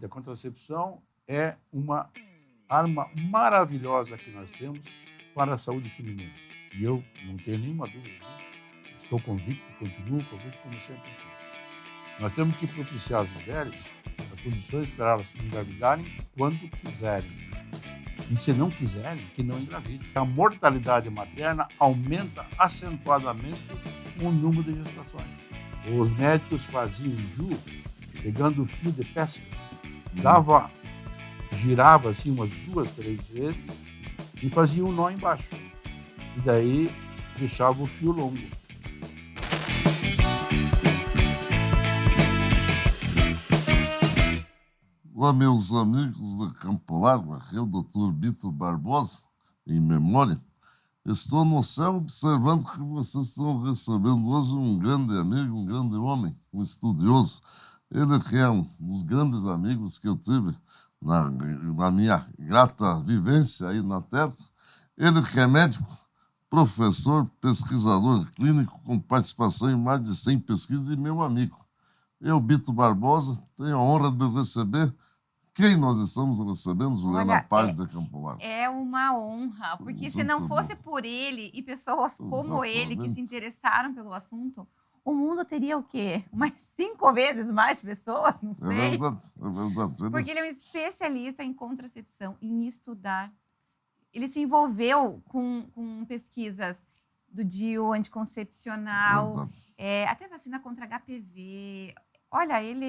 A contracepção é uma arma maravilhosa que nós temos para a saúde feminina. E eu não tenho nenhuma dúvida disso. Estou convicto, continuo convicto, como sempre fui. Nós temos que propiciar às mulheres as condições para elas se engravidarem quando quiserem. E se não quiserem, que não engravidem. A mortalidade materna aumenta acentuadamente com o número de gestações. Os médicos faziam Ju, pegando o fio de pesca, girava assim umas 2, 3 vezes e fazia um nó embaixo. E daí deixava o fio longo. Olá, meus amigos de Campo Largo, aqui é o Dr. Bito Barbosa, em memória. Estou no céu observando que vocês estão recebendo hoje um grande amigo, um grande homem, um estudioso. Ele que é um dos grandes amigos que eu tive na minha grata vivência aí na Terra. Ele que é médico, professor, pesquisador clínico com participação em mais de 100 pesquisas e meu amigo. Eu, Bito Barbosa, tenho a honra de receber. Quem nós estamos recebendo, Juliana Paz de Campo Largo? É uma honra, porque se não fosse por ele e pessoas como ele que se interessaram pelo assunto, o mundo teria o quê? Umas 5 vezes mais pessoas? Não sei. É verdade. Porque ele é um especialista em contracepção, em estudar. Ele se envolveu com pesquisas do DIU anticoncepcional, até vacina contra HPV. Olha, ele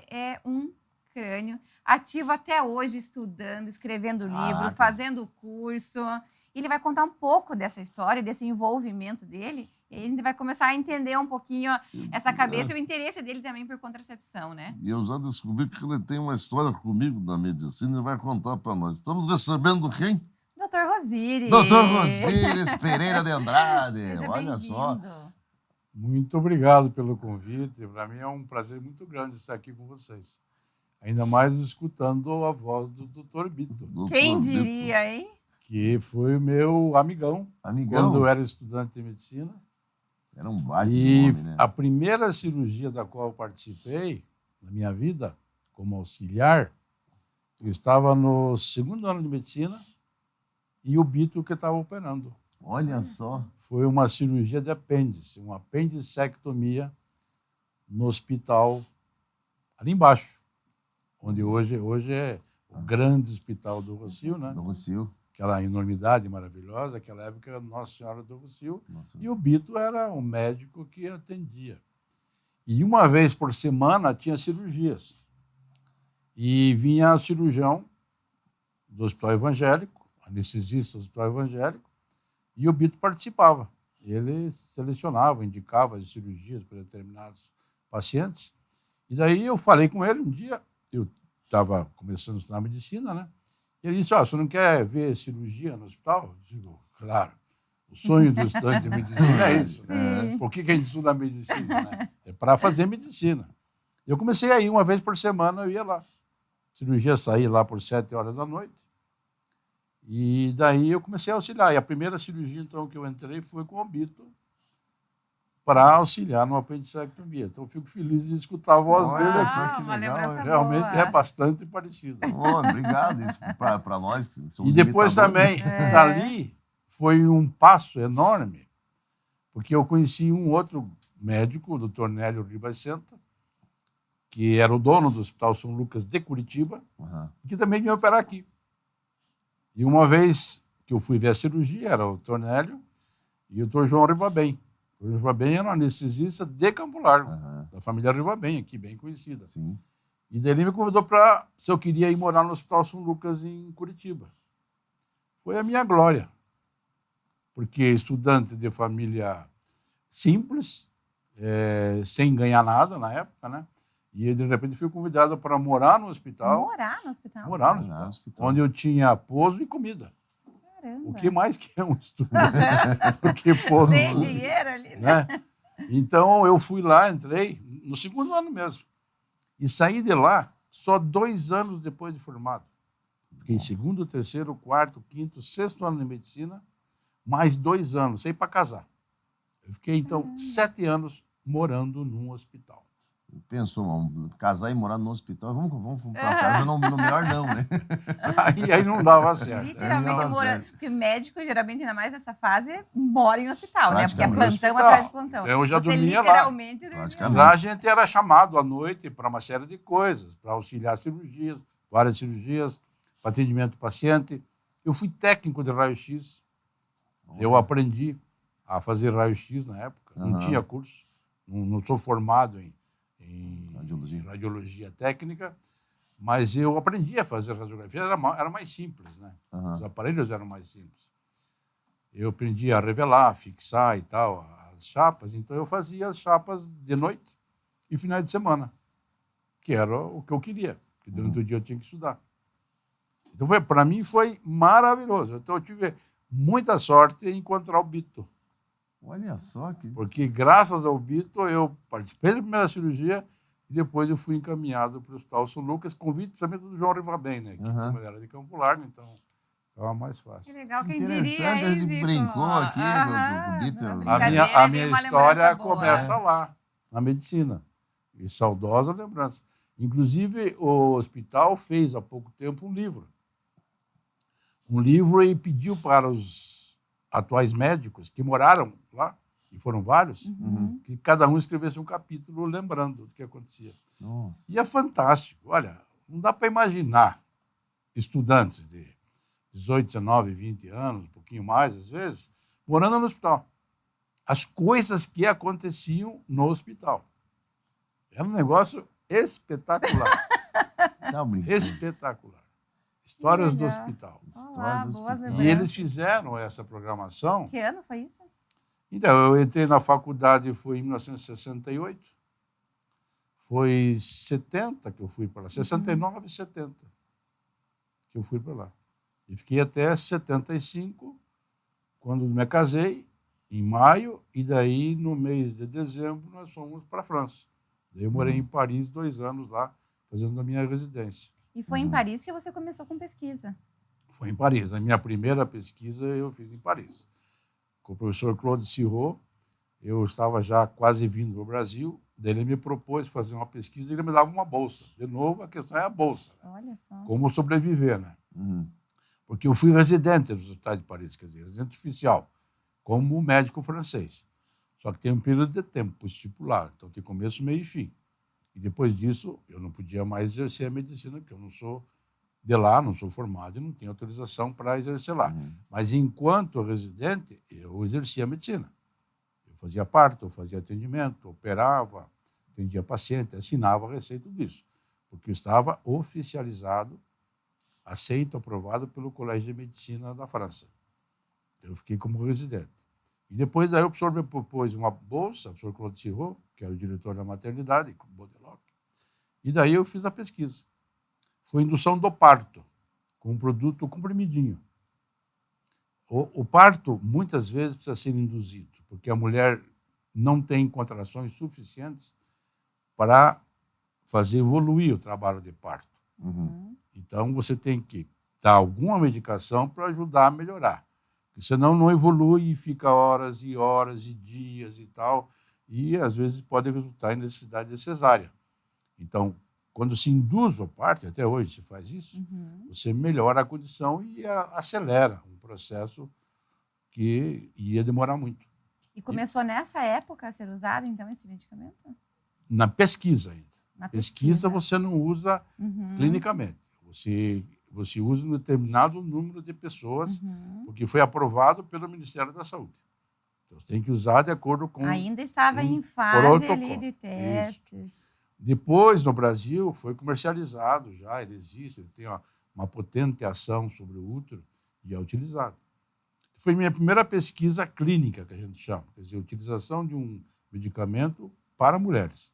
é um crânio, ativo até hoje, estudando, escrevendo livro, fazendo curso. Ele vai contar um pouco dessa história, desse envolvimento dele, e aí a gente vai começar a entender um pouquinho essa cabeça e o interesse dele também por contracepção, né? E eu já descobri que ele tem uma história comigo da medicina e vai contar para nós. Estamos recebendo quem? Dr. Rosíris. Dr. Rosíris Pereira de Andrade. Seja Olha só. Muito obrigado pelo convite. Para mim é um prazer muito grande estar aqui com vocês. Ainda mais escutando a voz do Dr. Bito. Quem diria, hein? Que foi o meu amigão. Quando eu era estudante de medicina. Era um baita homem, né? A primeira cirurgia da qual eu participei, na minha vida, como auxiliar, eu estava no 2º ano de medicina e o Bito que estava operando. Olha só. Foi uma cirurgia de apêndice, uma apendicectomia no hospital ali embaixo, onde hoje é o grande hospital do Rossio, né? Do Rossio. Aquela enormidade maravilhosa, aquela época, Nossa Senhora do Rossio. E o Bito era um médico que atendia. E uma vez por semana tinha cirurgias. E vinha cirurgião do Hospital Evangélico, anestesista do Hospital Evangélico, e o Bito participava. Ele selecionava, indicava as cirurgias para determinados pacientes. E daí eu falei com ele um dia, eu estava começando a estudar medicina, né? E ele disse, você não quer ver cirurgia no hospital? Eu digo, claro. O sonho do estudante de medicina é isso. Né? Por que a gente estuda medicina? Né? É para fazer medicina. Eu comecei a ir uma vez por semana, eu ia lá. A cirurgia saía lá por 7 horas da noite. E daí eu comecei a auxiliar. E a primeira cirurgia, então, que eu entrei foi com o Bito para auxiliar no apendicectomia. Então, eu fico feliz de escutar a voz dele. Que legal. Realmente é bastante parecido. Obrigado. Isso para nós que somos E depois também, dali, foi um passo enorme, porque eu conheci um outro médico, o Dr. Nélio Ribacenta, que era o dono do Hospital São Lucas de Curitiba, que também vinha operar aqui. E uma vez que eu fui ver a cirurgia, era o Dr. Nélio e o Dr. João Ribabem. O João Ribabem era um anestesista de Campo Largo, da família Ribabem, aqui, bem conhecida. Sim. E daí ele me convidou para se eu queria ir morar no Hospital São Lucas, em Curitiba. Foi a minha glória, porque estudante de família simples, sem ganhar nada na época, né? E de repente fui convidado para morar no hospital. Morar no hospital? Morar no hospital. Onde eu tinha pouso e comida. Caramba. O que mais que é um estudo? Porque pouso... Tem dinheiro ali, né? Então eu fui lá, entrei, no 2º ano mesmo. E saí de lá só 2 anos depois de formado. Fiquei 2º, 3º, 4º, 5º, 6º ano de medicina, mais 2 anos, saí para casar. Eu fiquei, então, 7 anos morando num hospital. Pensou, vamos casar e morar no hospital, vamos para casa, no melhor não, né? Aí não dava certo. Literalmente morando. Porque médico, geralmente, ainda mais nessa fase, mora em hospital, né? Porque é plantão hospital. atrás de plantão. Então eu já Você dormia literalmente lá. dormia Lá a gente era chamado à noite para uma série de coisas, para auxiliar cirurgias, várias cirurgias, para atendimento do paciente. Eu fui técnico de raio-x. Eu aprendi a fazer raio-x na época. Não tinha curso. Não sou formado em radiologia técnica, mas eu aprendi a fazer radiografia. Era mais simples, né? Os aparelhos eram mais simples. Eu aprendi a revelar, fixar e tal, as chapas. Então, eu fazia as chapas de noite e finais de semana, que era o que eu queria, porque durante o dia eu tinha que estudar. Então, para mim, foi maravilhoso. Então, eu tive muita sorte em encontrar o Bito. Olha só que... Porque, graças ao Bito, eu participei da primeira cirurgia e depois eu fui encaminhado para o Hospital São Lucas, convite principalmente do João Rivabem, né? Que como era de Campo Largo, então estava mais fácil. Que legal, quem Interessante, diria, a gente brincou aqui com o Bito. A minha história começa lá, na medicina. E saudosa lembrança. Inclusive, o hospital fez há pouco tempo um livro. E pediu para os atuais médicos que moraram lá, e foram vários, que cada um escrevesse um capítulo lembrando do que acontecia. Nossa. E é fantástico. Olha, não dá para imaginar estudantes de 18, 19, 20 anos, um pouquinho mais às vezes, morando no hospital. As coisas que aconteciam no hospital. Era um negócio espetacular. Espetacular. Histórias do hospital. Histórias do hospital. E eles fizeram essa programação. Que ano foi isso? Então, eu entrei na faculdade, foi em 1968. Foi 70 que eu fui para lá. 69 e 70 que eu fui para lá. E fiquei até 75, quando me casei, em maio, e daí, no mês de dezembro, nós fomos para a França. Daí eu morei em Paris 2 anos lá, fazendo a minha residência. E foi em Paris que você começou com pesquisa? Foi em Paris. A minha primeira pesquisa eu fiz em Paris. Com o professor Claude Sirot, eu estava já quase vindo ao Brasil, daí ele me propôs fazer uma pesquisa e ele me dava uma bolsa. De novo, a questão é a bolsa. Olha só. Como sobreviver, né? Porque eu fui residente nos hospitais de Paris, quer dizer, residente oficial, como médico francês. Só que tem um período de tempo estipulado, então tem começo, meio e fim. E depois disso, eu não podia mais exercer a medicina, porque eu não sou de lá, não sou formado e não tenho autorização para exercer lá. Mas, enquanto residente, eu exercia a medicina. Eu fazia parto, eu fazia atendimento, operava, atendia paciente, assinava a receita, tudo isso. Porque eu estava oficializado, aceito, aprovado pelo Colégio de Medicina da França. Eu fiquei como residente. E depois, daí, o professor me propôs uma bolsa, o professor Claude Sirot, que era o diretor da maternidade, com o Bodeloc. E daí eu fiz a pesquisa. Foi indução do parto, com um produto comprimidinho. O parto, muitas vezes, precisa ser induzido, porque a mulher não tem contrações suficientes para fazer evoluir o trabalho de parto. Então, você tem que dar alguma medicação para ajudar a melhorar. Porque senão não evolui e fica horas e horas e dias e tal, e às vezes pode resultar em necessidade de cesárea. Então, quando se induz o parto, até hoje se faz isso, você melhora a condição e acelera um processo que ia demorar muito. E começou nessa época a ser usado, então, esse medicamento? Na pesquisa ainda. Na pesquisa você não usa clinicamente. Você usa um determinado número de pessoas, porque foi aprovado pelo Ministério da Saúde. Então, você tem que usar de acordo com... Ainda estava em fase ali de testes. Isso. Depois, no Brasil, foi comercializado já, ele existe, ele tem uma potente ação sobre o útero e é utilizado. Foi minha primeira pesquisa clínica, que a gente chama, quer dizer, a utilização de um medicamento para mulheres,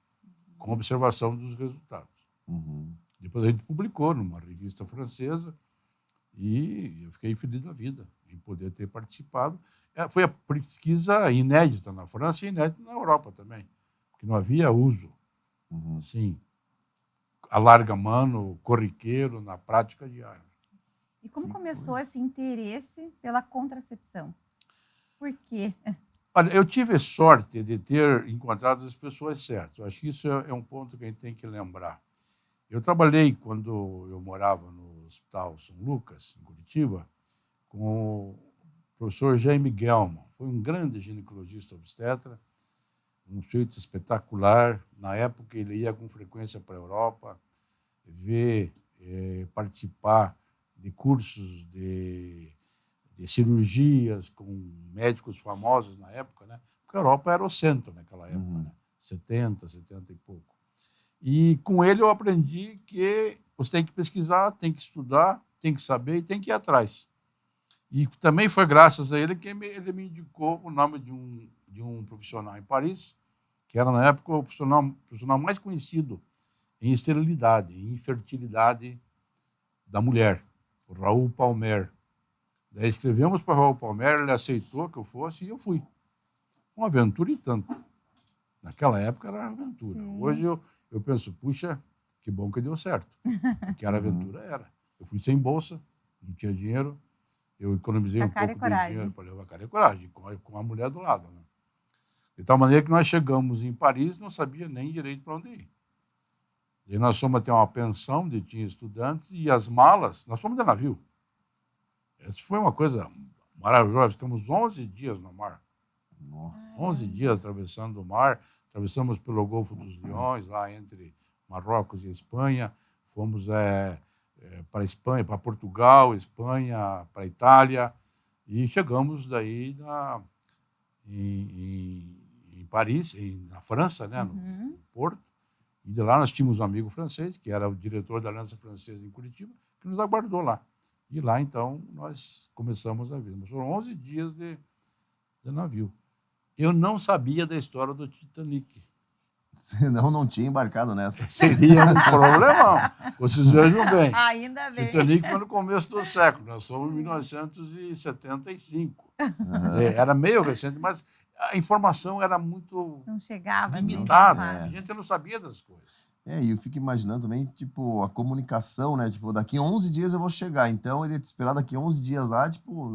com observação dos resultados. Depois a gente publicou numa revista francesa e eu fiquei feliz da vida em poder ter participado. Foi a pesquisa inédita na França e inédita na Europa também, porque não havia uso, assim, a larga mano, corriqueiro, na prática diária. E como começou esse interesse pela contracepção? Por quê? Olha, eu tive sorte de ter encontrado as pessoas certas. Eu acho que isso é um ponto que a gente tem que lembrar. Eu trabalhei, quando eu morava no Hospital São Lucas, em Curitiba, com o professor Jaime Gelman. Foi um grande ginecologista obstetra, um sujeito espetacular. Na época, ele ia com frequência para a Europa ver, participar de cursos de cirurgias com médicos famosos na época, né? Porque a Europa era o centro naquela época, né? 70 e pouco. E com ele eu aprendi que você tem que pesquisar, tem que estudar, tem que saber e tem que ir atrás. E também foi graças a ele que ele me indicou o nome de um profissional em Paris, que era, na época, o profissional mais conhecido em esterilidade, em infertilidade da mulher, o Raul Palmer. Daí escrevemos para o Raul Palmer, ele aceitou que eu fosse e eu fui. Uma aventura e tanto. Naquela época era aventura. Sim. Hoje eu penso, puxa, que bom que deu certo. Porque era aventura, era. Eu fui sem bolsa, não tinha dinheiro, eu economizei um pouco de dinheiro para levar cara e coragem, com a mulher do lado. Né? De tal maneira que nós chegamos em Paris e não sabia nem direito para onde ir. E nós fomos até uma pensão onde tinha estudantes e as malas, nós fomos de navio. Essa foi uma coisa maravilhosa. Ficamos 11 dias no mar. Nossa. 11 dias atravessando o mar. Atravessamos pelo Golfo dos Leões, lá entre Marrocos e Espanha. Fomos para Espanha, para Portugal, Espanha, para Itália. E chegamos daí em Paris, na França, né, no Porto. E de lá nós tínhamos um amigo francês, que era o diretor da Aliança Francesa em Curitiba, que nos aguardou lá. E lá, então, nós começamos a vida. Foram 11 dias de navio. Eu não sabia da história do Titanic. Senão não tinha embarcado nessa. Seria um problemão. Vocês vejam bem. Ainda bem. Titanic foi no começo do século. Nós somos em 1975. Era meio recente, mas a informação era muito não chegava, limitada. A gente não sabia das coisas. E eu fico imaginando também, tipo, a comunicação, né? Tipo, daqui a 11 dias eu vou chegar. Então, ele ia te esperar daqui a 11 dias lá, tipo,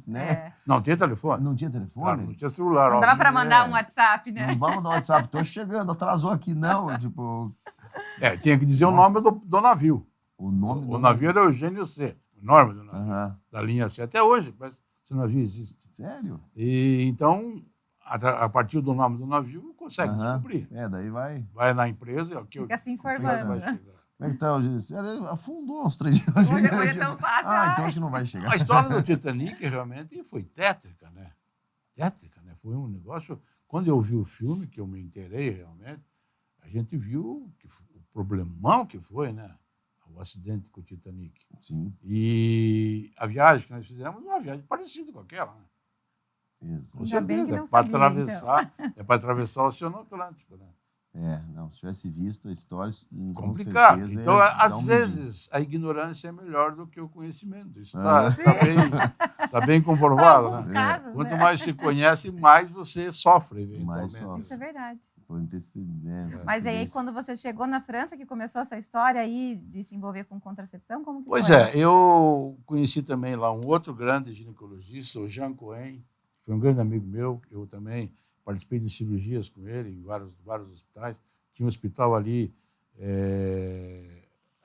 né? Não tinha telefone? Não tinha telefone? Claro, não tinha celular. Não dava para mandar um WhatsApp, né? Não vamos mandar um WhatsApp. Tô chegando, atrasou aqui, não. Tipo... tinha que dizer o nome do navio. O nome do navio era Eugênio C. O nome do navio. Da linha C. Até hoje, mas esse navio existe. Sério? E, então... A partir do nome do navio, consegue descobrir. Daí vai. Vai na empresa. Fica se informando. Então, ele afundou uns 3 dias. Hoje é tão fácil. Então acho que não vai chegar. A história do Titanic realmente foi tétrica, né? Tétrica, né? Foi um negócio... Quando eu vi o filme, que eu me inteirei realmente, a gente viu o problemão que foi, né? O acidente com o Titanic. Sim. E a viagem que nós fizemos é uma viagem parecida com aquela, né? Com certeza, é para atravessar o Oceano Atlântico, né? Não, se tivesse visto a história, complicado. Com certeza, então, às vezes, a ignorância é melhor do que o conhecimento. Isso está bem comprovado, né? Casos, Quanto mais se conhece, mais você sofre, eventualmente. Isso é verdade. Mas aí, quando você chegou na França, que começou essa história aí de se envolver com contracepção, como que Pois foi? Eu conheci também lá um outro grande ginecologista, o Jean Cohen, foi um grande amigo meu. Eu também participei de cirurgias com ele em vários hospitais. Tinha um hospital ali,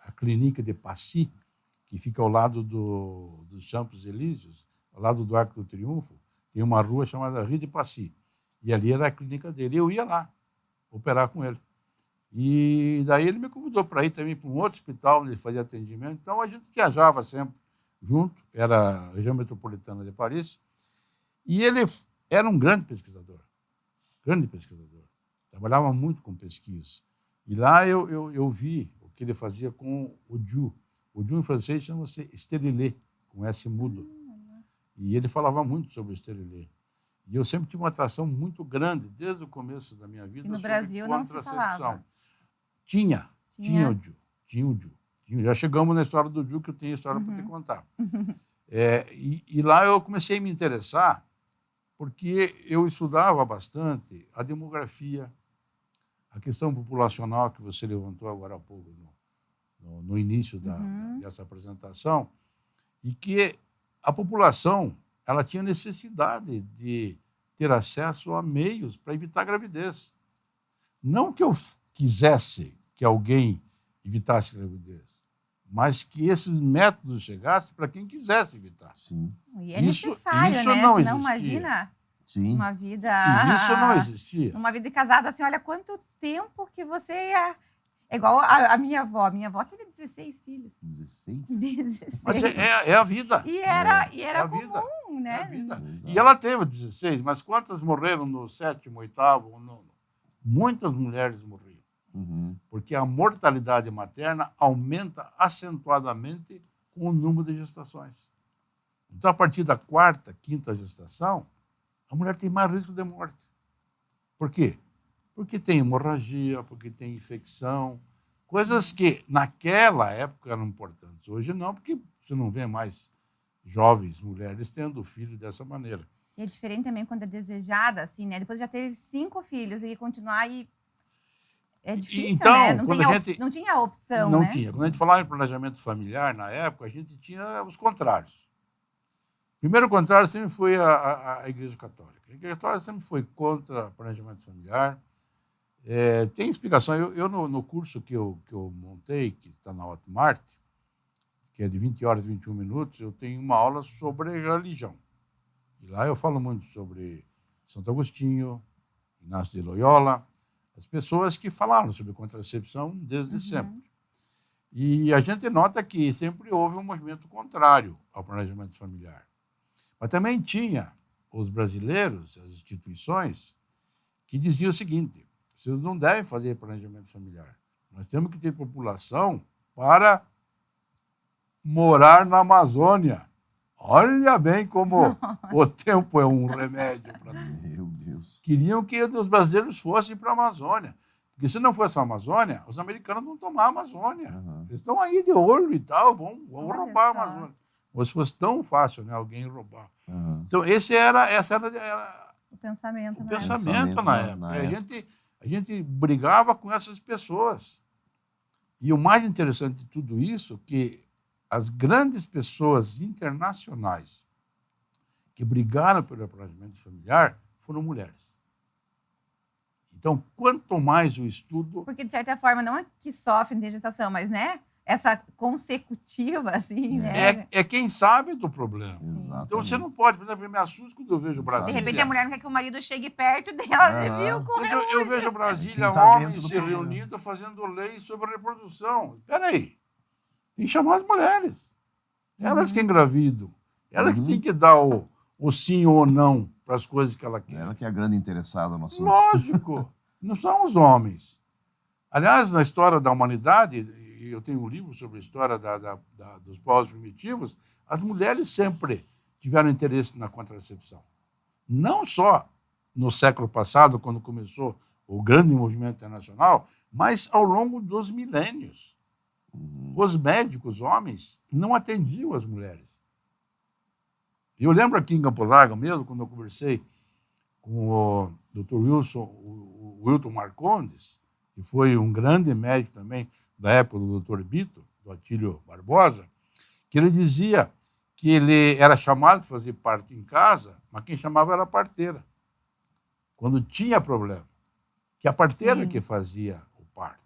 a Clínica de Passy, que fica ao lado dos Champs-Élysées, ao lado do Arco do Triunfo. Tem uma rua chamada Rue de Passy. E ali era a clínica dele. Eu ia lá operar com ele. E daí ele me convidou para ir também para um outro hospital onde ele fazia atendimento. Então a gente viajava sempre junto. Era a região metropolitana de Paris. E ele era um grande pesquisador. Trabalhava muito com pesquisa. E lá eu vi o que ele fazia com o DIU. O DIU em francês chama-se Sterilé, com S mudo. E ele falava muito sobre o Sterilé. E eu sempre tive uma atração muito grande, desde o começo da minha vida, e no sobre Brasil não se falava. Tinha o DIU. Já chegamos na história do DIU, que eu tenho história para te contar. E lá eu comecei a me interessar, porque eu estudava bastante a demografia, a questão populacional que você levantou agora há pouco, no início dessa apresentação, e que a população ela tinha necessidade de ter acesso a meios para evitar a gravidez. Não que eu quisesse que alguém evitasse a gravidez, mas que esses métodos chegassem para quem quisesse evitar. Sim. E é necessário, isso né? não Senão, existia. imagina Sim. uma vida... Isso não existia. Uma vida casada, assim, olha quanto tempo que você ia... É igual a minha avó. A minha avó teve 16 filhos. 16? 16. Mas é a vida. E era a vida. comum, né? É a vida. Exato. E ela teve 16, mas quantas morreram no 7º, 8º, 9º? Muitas mulheres morriam. Uhum. Porque a mortalidade materna aumenta acentuadamente com o número de gestações. Então, a partir da 4ª, 5ª gestação, a mulher tem mais risco de morte. Por quê? Porque tem hemorragia, porque tem infecção, coisas que naquela época eram importantes. Hoje não, porque você não vê mais jovens mulheres tendo filho dessa maneira. E é diferente também quando é desejada, assim, né? Depois já teve 5 filhos e continuar e... É difícil, então, né? Não tinha opção, não né? tinha. Quando a gente falava em planejamento familiar, na época, a gente tinha os contrários. O primeiro contrário sempre foi a Igreja Católica. A Igreja Católica sempre foi contra planejamento familiar. Tem explicação. Eu no curso que eu montei, que está na Hotmart, que é de 20 horas e 21 minutos, eu tenho uma aula sobre religião. E lá eu falo muito sobre Santo Agostinho, Inácio de Loyola, as pessoas que falaram sobre contracepção desde sempre. E a gente nota que sempre houve um movimento contrário ao planejamento familiar. Mas também tinha os brasileiros, as instituições, que diziam o seguinte: vocês não devem fazer planejamento familiar. Nós temos que ter população para morar na Amazônia. Olha bem como o tempo é um remédio para tudo. Meu Deus. Queriam que os brasileiros fossem para a Amazônia. Porque se não fosse a Amazônia, os americanos vão tomar a Amazônia. Uhum. Eles estão aí de olho e tal, vão Olha roubar só. a Amazônia. Ou se fosse tão fácil, né, alguém roubar. Uhum. Então, esse era O pensamento, o né? pensamento na época. na E a gente brigava com essas pessoas. E o mais interessante de tudo isso, que as grandes pessoas internacionais que brigaram pelo planejamento familiar foram mulheres. Então, quanto mais o estudo... Porque, de certa forma, não é que sofrem de gestação, mas, né? Essa consecutiva, assim, né? É quem sabe do problema. Exatamente. Então, você não pode... Por exemplo, eu me assusto quando eu vejo De Brasília. repente, a mulher não quer que o marido chegue perto dela, você viu? Quando eu vejo Brasília, Quem tá dentro homens do se problema. reunindo, fazendo leis sobre reprodução. Espera aí. Tem que chamar as mulheres. Elas que engravidam. Elas que têm que dar o sim ou não para as coisas que ela quer. Ela que é a grande interessada no assunto. Lógico. Não são os homens. Aliás, na história da humanidade, e eu tenho um livro sobre a história dos povos primitivos, as mulheres sempre tiveram interesse na contracepção. Não só no século passado, quando começou o grande movimento internacional, mas ao longo dos milênios. Os médicos, homens, não atendiam as mulheres. Eu lembro aqui em Campo Largo mesmo, quando eu conversei com o Dr. Wilton Marcondes, que foi um grande médico também da época do Dr. Bito, do Atílio Barbosa, que ele dizia que ele era chamado de fazer parto em casa, mas quem chamava era a parteira. Quando tinha problema, que a parteira que fazia o parto.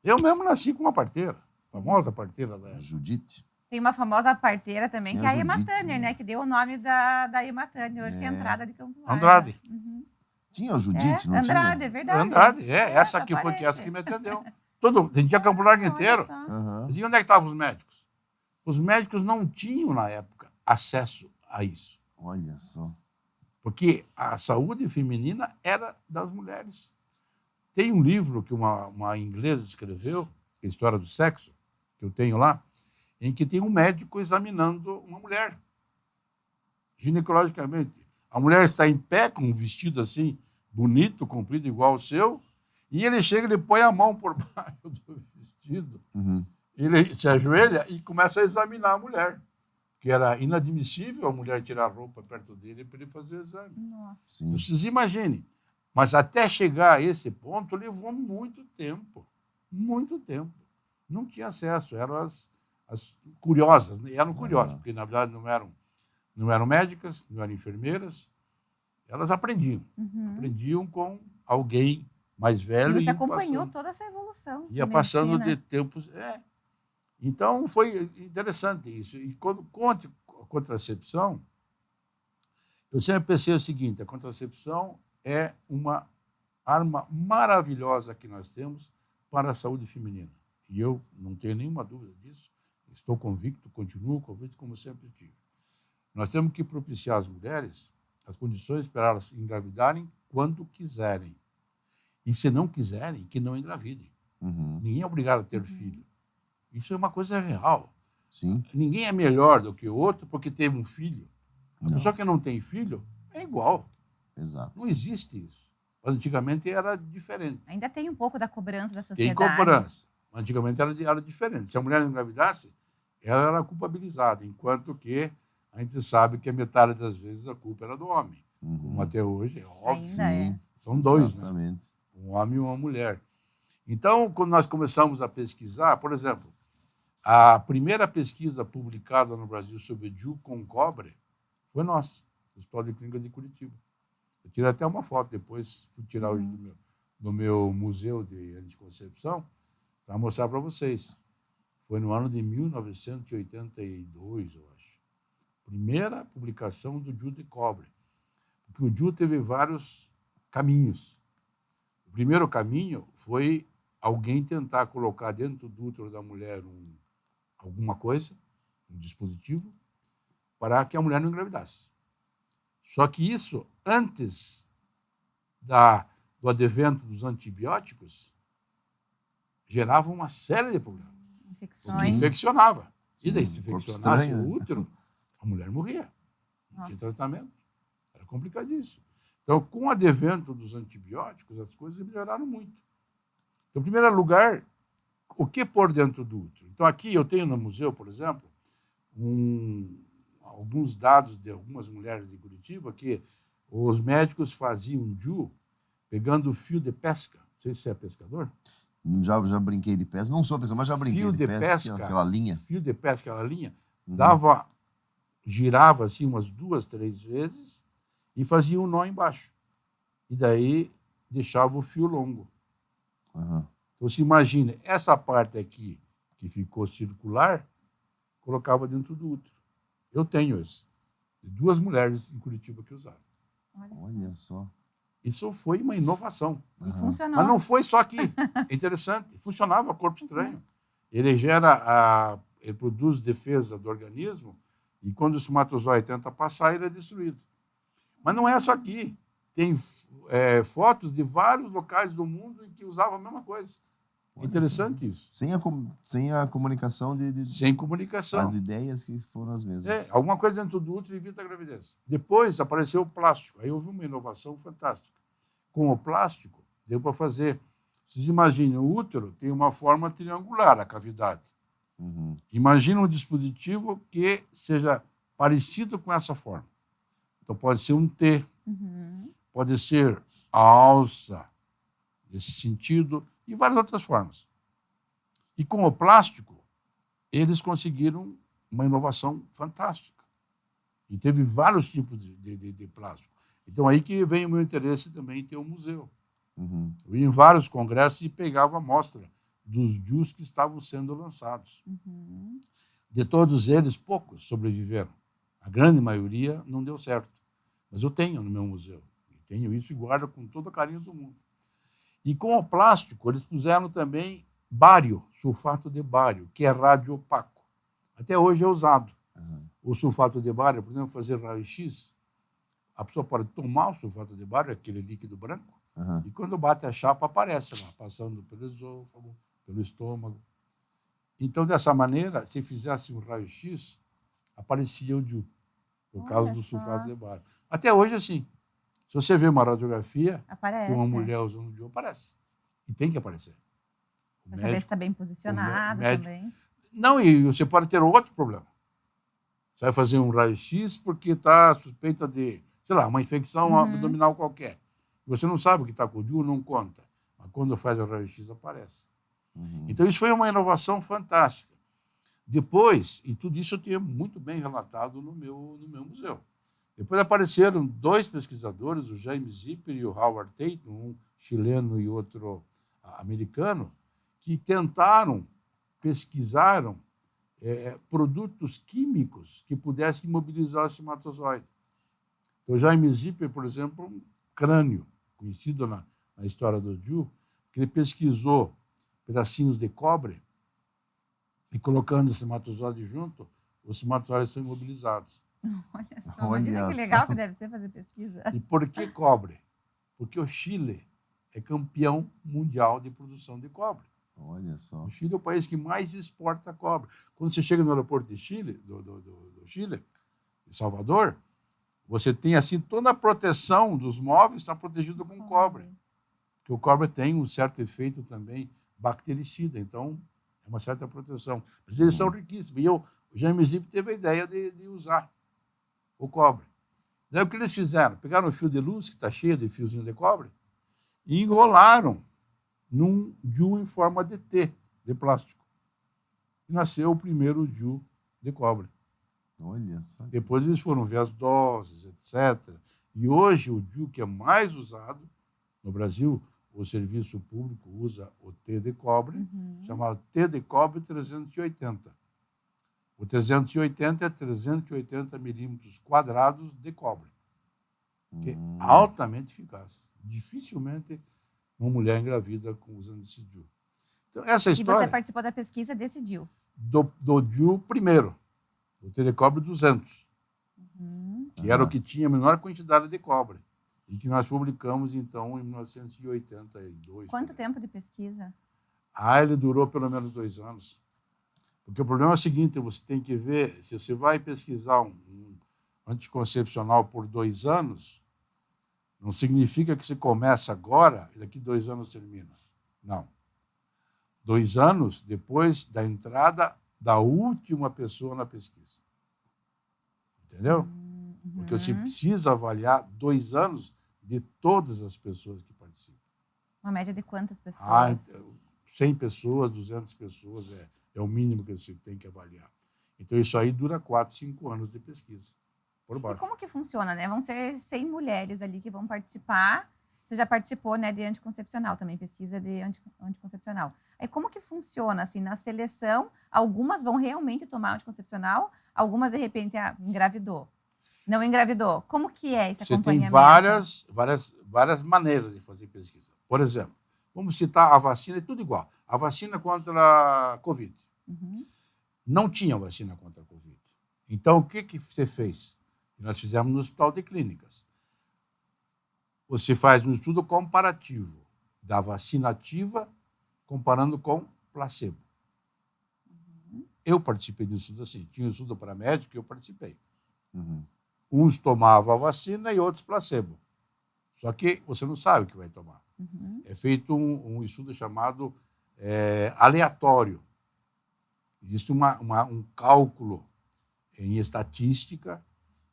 Eu mesmo nasci com uma parteira, a famosa parteira da época. Judite. Tem uma famosa parteira também, Tinha que é a a Emma Judite, Tanner, né? né? Que deu o nome da Emma Tanner, hoje que é a É. entrada de Campo Largo. Andrade. Uhum. Tinha o Judite, não Andrade, tinha? é verdade. Andrade, essa aqui foi parece. essa que me atendeu. Tinha Campo Largo inteiro. Olha só. Aham. E onde é que estavam os médicos? Os médicos não tinham, na época, acesso a isso. Olha só. Porque a saúde feminina era das mulheres. Tem um livro que uma inglesa escreveu, que é a História do Sexo, que eu tenho lá, em que tem um médico examinando uma mulher, ginecologicamente. A mulher está em pé, com um vestido assim, bonito, comprido, igual ao seu, e ele chega, ele põe a mão por baixo do vestido, Uhum. ele se ajoelha e começa a examinar a mulher, que era inadmissível a mulher tirar a roupa perto dele para ele fazer o exame. Nossa. Sim. Vocês imaginem. Mas até chegar a esse ponto levou muito tempo. Muito tempo. Não tinha acesso. Eram as curiosas. Eram curiosas, porque, na verdade, não eram médicas, não eram enfermeiras. Elas aprendiam. Aprendiam com alguém mais velho. E você acompanhou toda essa evolução. Ia passando de tempos. Então, foi interessante isso. E quando contra a contracepção, eu sempre pensei o seguinte: a contracepção é uma arma maravilhosa que nós temos para a saúde feminina. E eu não tenho nenhuma dúvida disso. Estou convicto, continuo convicto, como sempre tive. Nós temos que propiciar às mulheres as condições para elas engravidarem quando quiserem. E se não quiserem, que não engravidem. Ninguém é obrigado a ter filho. Isso é uma coisa real. Sim. Ninguém é melhor do que o outro porque teve um filho. A pessoa que não tem filho é igual. Exato. Não existe isso. Mas antigamente era diferente. Ainda tem um pouco da cobrança da sociedade. Tem cobrança. Antigamente era diferente. Se a mulher não engravidasse, ela era culpabilizada, enquanto que a gente sabe que a metade das vezes a culpa era do homem. Como até hoje, é óbvio. Ainda São dois, exatamente, né? Um homem e uma mulher. Então, quando nós começamos a pesquisar, por exemplo, a primeira pesquisa publicada no Brasil sobre DIU com cobre foi nossa, do Hospital de Clínica de Curitiba. Eu tirei até uma foto depois, fui tirar hoje do meu museu de anticoncepção para mostrar para vocês. Foi no ano de 1982, eu acho. Primeira publicação do DIU de cobre. Porque o DIU teve vários caminhos. O primeiro caminho foi alguém tentar colocar dentro do útero da mulher alguma coisa, um dispositivo, para que a mulher não engravidasse. Só que isso, antes do advento dos antibióticos, gerava uma série de problemas. Porque infeccionava. E daí, se infeccionasse o útero, a mulher morria. Não tinha tratamento. Era complicadíssimo. Então, com o advento dos antibióticos, as coisas melhoraram muito. Então, em primeiro lugar, o que pôr dentro do útero? Então, aqui eu tenho no museu, por exemplo, alguns dados de algumas mulheres de Curitiba que os médicos faziam DIU pegando o fio de pesca. Não sei se você é pescador. Já brinquei de pesca. Não sou pescador, mas já brinquei fio de pesca. Aquela linha. Fio de pesca, aquela linha. Girava assim umas 2, 3 vezes e fazia um nó embaixo. E daí deixava o fio longo. Então, você imagina, essa parte aqui, que ficou circular, colocava dentro do útero. Eu tenho isso. De 2 mulheres em Curitiba que usaram. Olha só. Isso foi uma inovação. E funcionou. Mas não foi só aqui. É interessante. Funcionava corpo estranho. Ele ele produz defesa do organismo e quando o espermatozoide tenta passar, ele é destruído. Mas não é só aqui. Tem fotos de vários locais do mundo em que usavam a mesma coisa. É interessante isso. Sem a comunicação Sem comunicação. As ideias que foram as mesmas. Alguma coisa dentro do útero evita a gravidez. Depois apareceu o plástico. Aí houve uma inovação fantástica. Com o plástico, deu para fazer. Vocês imaginem, o útero tem uma forma triangular, a cavidade. Imagina um dispositivo que seja parecido com essa forma. Então, pode ser um T, pode ser a alça, nesse sentido, e várias outras formas. E com o plástico, eles conseguiram uma inovação fantástica. E teve vários tipos de plástico. Então, aí que vem o meu interesse também em ter um museu. Eu ia em vários congressos e pegava amostra dos DIUs que estavam sendo lançados. De todos eles, poucos sobreviveram. A grande maioria não deu certo. Mas eu tenho no meu museu. E tenho isso e guardo com todo o carinho do mundo. E com o plástico, eles puseram também bário, sulfato de bário, que é radiopaco. Até hoje é usado. O sulfato de bário, por exemplo, fazer raio-x, a pessoa pode tomar o sulfato de bário, aquele líquido branco, e quando bate a chapa, aparece lá, passando pelo esôfago, pelo estômago. Então, dessa maneira, se fizesse um raio-x, aparecia o DIU, por causa do sulfato de bário. Até hoje, assim, se você vê uma radiografia de uma mulher usando o DIU, aparece. E tem que aparecer. Para saber se está bem posicionado também. Não, e você pode ter outro problema. Você vai fazer um raio-x porque está suspeita de, sei lá, uma infecção abdominal qualquer. Você não sabe o que está com o DIU, não conta. Mas quando faz o raio-x, aparece. Então, isso foi uma inovação fantástica. Depois, e tudo isso eu tenho muito bem relatado no meu museu. Depois apareceram 2 pesquisadores, o James Zipper e o Howard Tate, um chileno e outro americano, que pesquisaram produtos químicos que pudessem imobilizar o espermatozoide. Então, o James Zipper, por exemplo, um crânio conhecido na história do Diu, que ele pesquisou pedacinhos de cobre e colocando o espermatozoide junto, os espermatozoides são imobilizados. Olha só, imagina que legal que deve ser fazer pesquisa. E por que cobre? Porque o Chile é campeão mundial de produção de cobre. Olha só. O Chile é o país que mais exporta cobre. Quando você chega no aeroporto de Chile, do Chile, de Salvador, você tem assim toda a proteção dos móveis está protegido com cobre. Porque o cobre tem um certo efeito também bactericida, então é uma certa proteção. Mas eles são riquíssimos. E o James Zipper teve a ideia de usar o cobre. Daí o que eles fizeram? Pegaram um fio de luz, que está cheio de fiozinho de cobre, e enrolaram num DIU em forma de T, de plástico. E nasceu o primeiro DIU de cobre. Olha só. Depois eles foram ver as doses, etc. E hoje o DIU que é mais usado no Brasil, o serviço público usa o T de cobre, chamado T de cobre 380. O 380 é 380 milímetros quadrados de cobre, que é altamente eficaz. Dificilmente uma mulher engravida usando esse DIU. Então, essa história... E você participou da pesquisa desse DIU? Do DIU primeiro, o T de cobre 200, que era o que tinha a menor quantidade de cobre, e que nós publicamos, então, em 1982. Quanto tempo de pesquisa? Ele durou pelo menos 2 anos. Porque o problema é o seguinte, você tem que ver, se você vai pesquisar um anticoncepcional por 2 anos, não significa que você começa agora e daqui 2 anos termina. Não. 2 anos depois da entrada da última pessoa na pesquisa. Entendeu? Porque você precisa avaliar 2 anos de todas as pessoas que participam. Uma média de quantas pessoas? 100 pessoas, 200 pessoas é o mínimo que você tem que avaliar. Então, isso aí dura 4, 5 anos de pesquisa, por baixo. E como que funciona, né? Vão ser 100 mulheres ali que vão participar. Você já participou, né, de anticoncepcional também, pesquisa de anticoncepcional. Aí, como que funciona, assim, na seleção? Algumas vão realmente tomar anticoncepcional, algumas, de repente, engravidou. Não engravidou. Como que é esse acompanhamento? Você tem várias maneiras de fazer pesquisa. Por exemplo, vamos citar a vacina, é tudo igual. A vacina contra a Covid. Não tinha vacina contra a Covid. Então, o que você fez? Nós fizemos no Hospital de Clínicas. Você faz um estudo comparativo da vacina ativa comparando com placebo. Eu participei de um estudo assim. Tinha um estudo para médico e eu participei. Uns tomavam a vacina e outros placebo. Só que você não sabe o que vai tomar. É feito um estudo chamado aleatório. Existe um cálculo em estatística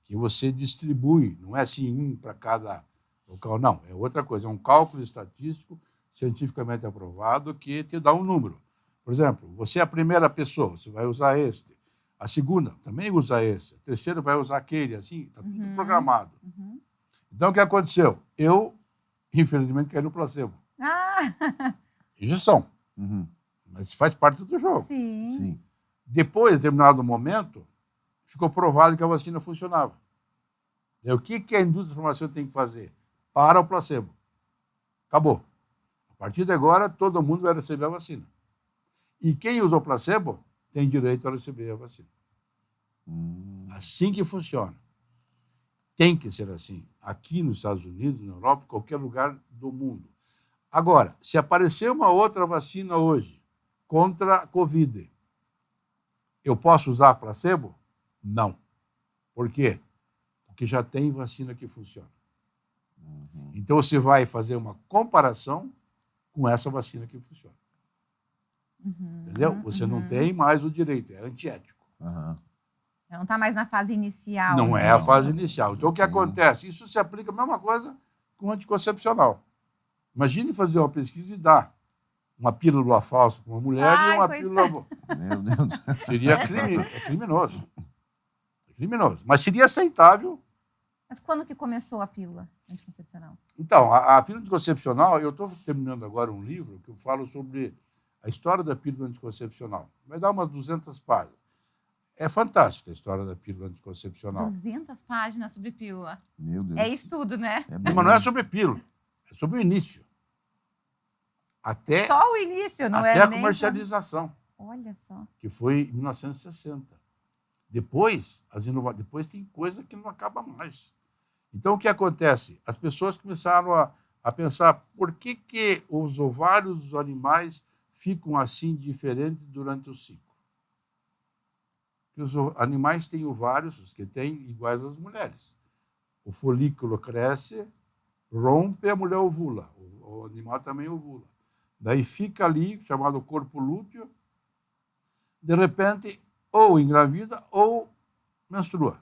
que você distribui. Não é assim um para cada local, não. É outra coisa. É um cálculo estatístico cientificamente aprovado que te dá um número. Por exemplo, você é a primeira pessoa, você vai usar este. A segunda também usa esse. A terceira vai usar aquele. Assim, está tudo programado. Então, o que aconteceu? Eu, infelizmente, caí no placebo. Injeção. Mas faz parte do jogo. Sim. Depois, em determinado momento, ficou provado que a vacina funcionava. E o que a indústria de farmacêutica tem que fazer? Para o placebo. Acabou. A partir de agora, todo mundo vai receber a vacina. E quem usou placebo tem direito a receber a vacina. Assim que funciona. Tem que ser assim. Aqui nos Estados Unidos, na Europa, em qualquer lugar do mundo. Agora, se aparecer uma outra vacina hoje contra a Covid, eu posso usar placebo? Não. Por quê? Porque já tem vacina que funciona. Então, você vai fazer uma comparação com essa vacina que funciona. Entendeu? Você não tem mais o direito, é antiético. Não está mais na fase inicial. Não é a fase inicial. Então, o que acontece? Isso se aplica a mesma coisa com anticoncepcional. Imagine fazer uma pesquisa e dar uma pílula falsa para uma mulher e uma pílula... Meu Deus. Seria criminoso. É criminoso. Mas seria aceitável Mas quando que começou a pílula anticoncepcional? Então, a pílula anticoncepcional, eu estou terminando agora um livro que eu falo sobre a história da pílula anticoncepcional. Vai dar umas 200 páginas. É fantástica a história da pílula anticoncepcional. 200 páginas sobre pílula. Meu Deus. É estudo, né? Mas não é sobre pílula, é sobre o início. Até, só o início, não é? até a nem comercialização, Olha só. que foi em 1960. Depois, depois tem coisa que não acaba mais. Então, o que acontece? As pessoas começaram a pensar por que os ovários dos animais ficam assim diferentes durante o ciclo. Os animais têm ovários, os que têm, iguais às mulheres. O folículo cresce, rompe, a mulher ovula. O animal também ovula. Daí fica ali, chamado corpo lúteo, de repente, ou engravida ou menstrua.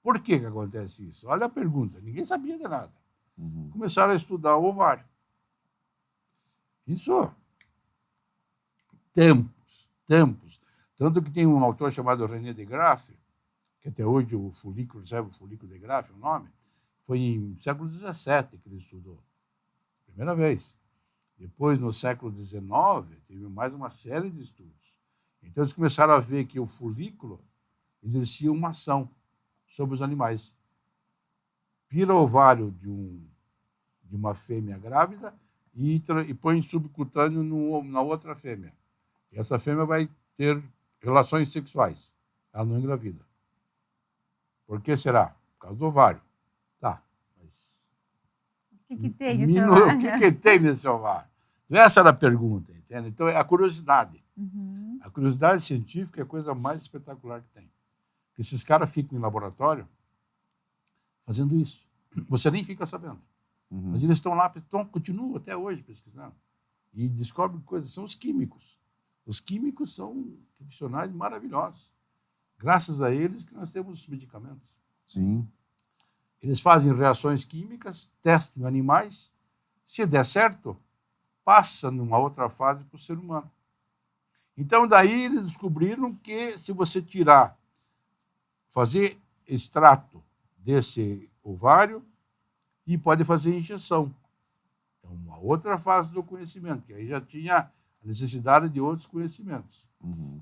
Por que acontece isso? Olha a pergunta, ninguém sabia de nada. Começaram a estudar o ovário. Isso, tempos. Tanto que tem um autor chamado René de Graff, que até hoje o folículo, sabe o folículo de Graff, o nome? Foi em século XVII que ele estudou. Primeira vez. Depois, no século XIX, teve mais uma série de estudos. Então, eles começaram a ver que o folículo exercia uma ação sobre os animais. Tira o ovário de uma fêmea grávida e põe subcutâneo na outra fêmea. E essa fêmea vai ter relações sexuais. Ela não engravida. Por que será? Por causa do ovário. Tá, mas... O que tem nesse ovário? O que tem nesse ovário? Então, essa era a pergunta, entende? Então, é a curiosidade. A curiosidade científica é a coisa mais espetacular que tem. Porque esses caras ficam em laboratório fazendo isso. Você nem fica sabendo. Mas eles estão lá, continuam até hoje pesquisando. E descobrem coisas. São os químicos. Os químicos são profissionais maravilhosos. Graças a eles que nós temos os medicamentos. Sim. Eles fazem reações químicas, testam em animais. Se der certo, passa numa outra fase para o ser humano. Então, daí eles descobriram que se você fazer extrato desse ovário e pode fazer injeção. É uma outra fase do conhecimento, que aí já tinha a necessidade de outros conhecimentos.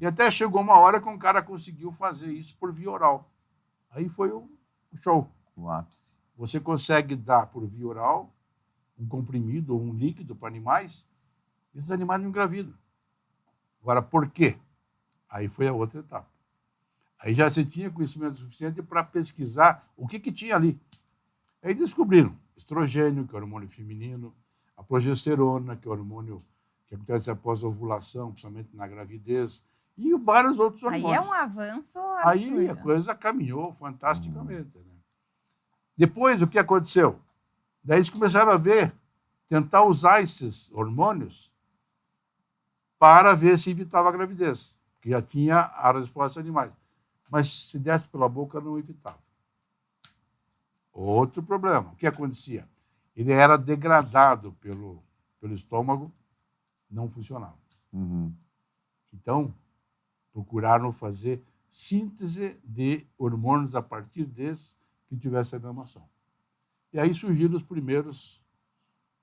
E até chegou uma hora que um cara conseguiu fazer isso por via oral. Aí foi o show. O ápice. Você consegue dar por via oral um comprimido ou um líquido para animais, esses animais não engravidam. Agora, por quê? Aí foi a outra etapa. Aí já se tinha conhecimento suficiente para pesquisar o que tinha ali. Aí descobriram estrogênio, que é o hormônio feminino, a progesterona, que é o hormônio que acontece após a ovulação, principalmente na gravidez, e vários outros hormônios. Aí é um avanço absurdo. Aí a coisa caminhou fantasticamente. Né? Depois, o que aconteceu? Daí eles começaram a tentar usar esses hormônios para ver se evitava a gravidez, porque já tinha a resposta de animais. Mas se desse pela boca, não evitava. Outro problema. O que acontecia? Ele era degradado pelo estômago, não funcionava. Então, procuraram fazer síntese de hormônios a partir desses que tivessem a mesma ação. E aí surgiram os primeiros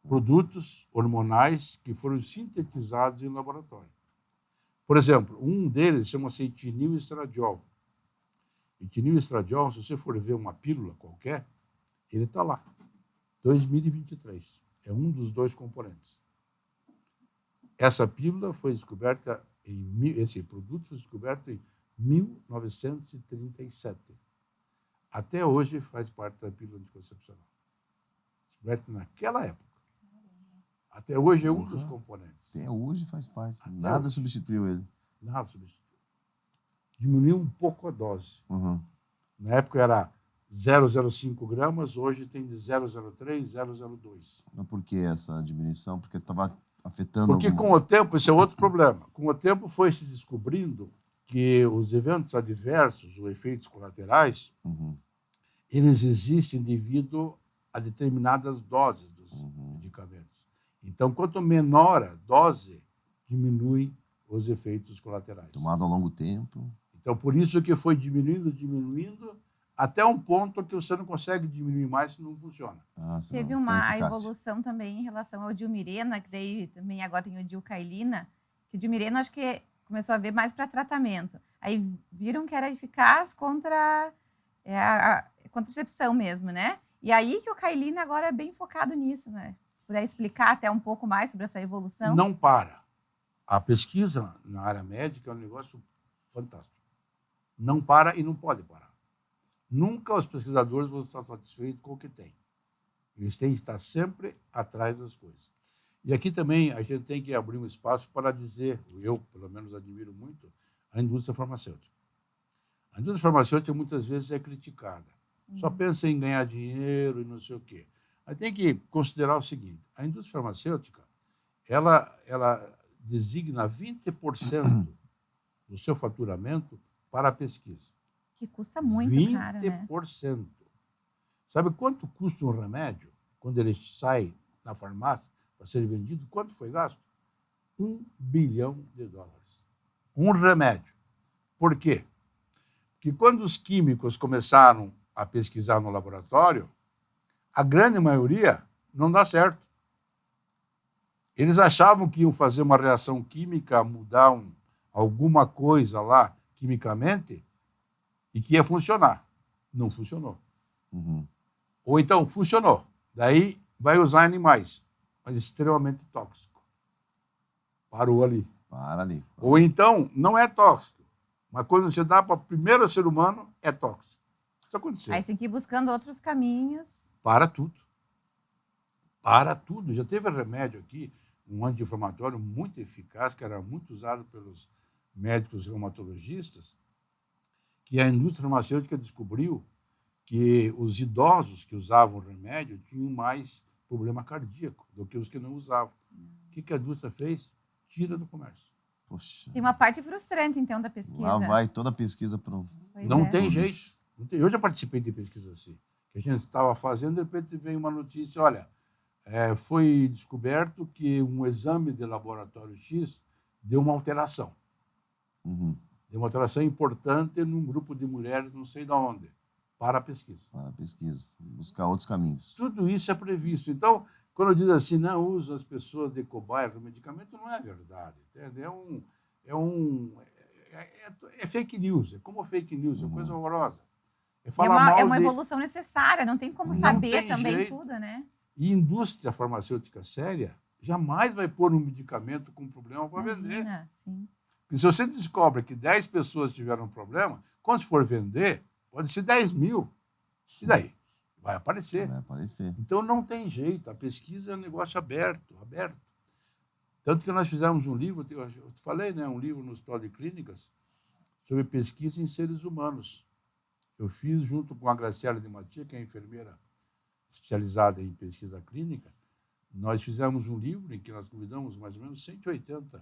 produtos hormonais que foram sintetizados em laboratório. Por exemplo, um deles chama-se etinil estradiol. Etinil estradiol, se você for ver uma pílula qualquer, ele está lá, 2023. É um dos dois componentes. Essa pílula foi descoberta esse produto foi descoberto em 1937. Até hoje faz parte da pílula anticoncepcional. Descoberto naquela época. Até hoje é um dos componentes. Até hoje faz parte. Até Nada hoje. substituiu ele. Nada substituiu. Diminuiu um pouco a dose. Na época era 0,05 gramas, hoje tem de 0,03, 0,02. Mas por que essa diminuição? Porque estava afetando... Porque com o tempo, esse é outro problema, com o tempo foi se descobrindo que os eventos adversos, os efeitos colaterais, eles existem devido a determinadas doses dos medicamentos. Então, quanto menor a dose, diminui os efeitos colaterais. Tomado ao longo tempo. Então, por isso que foi diminuindo, até um ponto que você não consegue diminuir mais se não funciona. Teve uma evolução também em relação ao Dilmirena, que daí também agora tem o Dilcailina, que o Dilmirena acho que começou a ver mais para tratamento. Aí viram que era eficaz contra a contracepção mesmo, né? E aí que o Cailina agora é bem focado nisso, né? Puder explicar até um pouco mais sobre essa evolução? Não para. A pesquisa na área médica é um negócio fantástico. Não para e não pode parar. Nunca os pesquisadores vão estar satisfeitos com o que tem. Eles têm que estar sempre atrás das coisas. E aqui também a gente tem que abrir um espaço para dizer, eu pelo menos admiro muito, a indústria farmacêutica. A indústria farmacêutica muitas vezes é criticada. Só pensa em ganhar dinheiro e não sei o quê. Mas tem que considerar o seguinte, a indústria farmacêutica, ela designa 20% do seu faturamento para a pesquisa. Que custa muito, 20%. caro, né? Sabe quanto custa um remédio quando ele sai na farmácia para ser vendido? Quanto foi gasto? $1 bilhão. Um remédio. Por quê? Porque quando os químicos começaram a pesquisar no laboratório, a grande maioria não dá certo. Eles achavam que iam fazer uma reação química, mudar alguma coisa lá quimicamente e que ia funcionar. Não funcionou. Ou então, funcionou. Daí vai usar animais, mas extremamente tóxico. Parou ali. Para ali. Ou então, não é tóxico, mas quando você dá para o primeiro ser humano, é tóxico. Isso aconteceu. Aí você tem que ir buscando outros caminhos. Para tudo. Para tudo. Já teve remédio aqui, um anti-inflamatório muito eficaz, que era muito usado pelos médicos reumatologistas, que a indústria farmacêutica descobriu que os idosos que usavam o remédio tinham mais problema cardíaco do que os que não usavam. O que a indústria fez? Tira do comércio. Poxa. Tem uma parte frustrante, então, da pesquisa. Lá vai toda a pesquisa para o... Não tem jeito. Eu já participei de pesquisa assim. Que a gente estava fazendo, de repente veio uma notícia, olha, foi descoberto que um exame de laboratório X deu uma alteração. Deu uma alteração importante num grupo de mulheres, não sei de onde, para a pesquisa. Para a pesquisa, buscar outros caminhos. Tudo isso é previsto. Então, quando diz assim, não usa as pessoas de cobaia para o medicamento, não é verdade. É fake news, é como fake news, é coisa horrorosa. É uma evolução necessária, não tem como saber também jeito. Tudo, né? E indústria farmacêutica séria jamais vai pôr um medicamento com problema para vender. Sim. Porque se você descobre que 10 pessoas tiveram um problema, quando for vender, pode ser 10 mil. E daí? Vai aparecer. Vai aparecer. Então não tem jeito, a pesquisa é um negócio aberto. Tanto que nós fizemos um livro, eu te falei, né, um livro no Hospital de Clínicas sobre pesquisa em seres humanos. Eu fiz junto com a Graciela de Matia, que é enfermeira especializada em pesquisa clínica. Nós fizemos um livro em que nós convidamos mais ou menos 180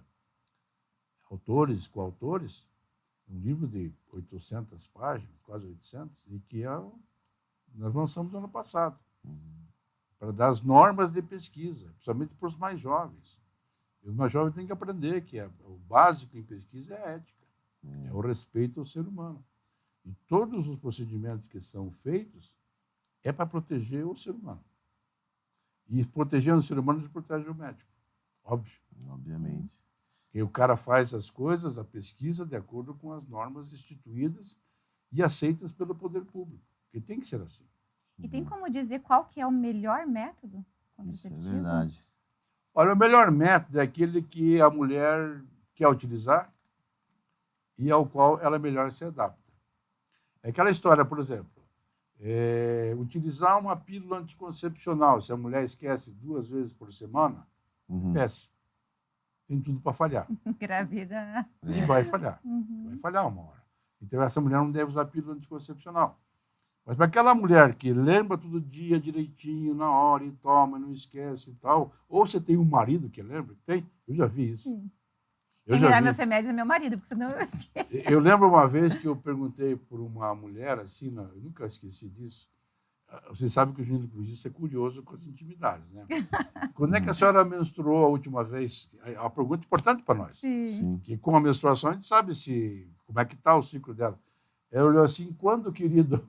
autores, coautores, um livro de 800 páginas, quase 800, e que nós lançamos no ano passado, para dar as normas de pesquisa, principalmente para os mais jovens. E os mais jovens têm que aprender que o básico em pesquisa é a ética, é o respeito ao ser humano. E todos os procedimentos que são feitos é para proteger o ser humano. E protegendo o ser humano, se protege o médico. Óbvio. Obviamente. E o cara faz as coisas, a pesquisa, de acordo com as normas instituídas e aceitas pelo poder público. Porque tem que ser assim. E tem como dizer qual que é o melhor método contraceptivo? Isso é verdade. Olha, o melhor método é aquele que a mulher quer utilizar e ao qual ela melhor se adapta. É aquela história, por exemplo, utilizar uma pílula anticoncepcional, se a mulher esquece 2 vezes por semana, péssimo. Tem tudo para falhar. Engravida. E vai falhar. Vai falhar uma hora. Então, essa mulher não deve usar pílula anticoncepcional. Mas para aquela mulher que lembra todo dia direitinho, na hora, e toma, não esquece e tal, ou você tem um marido que lembra, eu já vi isso. Sim. Quem me dá meus remédios é meu marido, porque senão eu esqueço. Eu lembro uma vez que eu perguntei por uma mulher, assim, eu nunca esqueci disso. Vocês sabem que o ginecologista é curioso com as intimidades, né? Quando é que a senhora menstruou a última vez? É uma pergunta importante para nós. Sim. Que com a menstruação a gente sabe como é que está o ciclo dela. Ela olhou assim, quando, querido?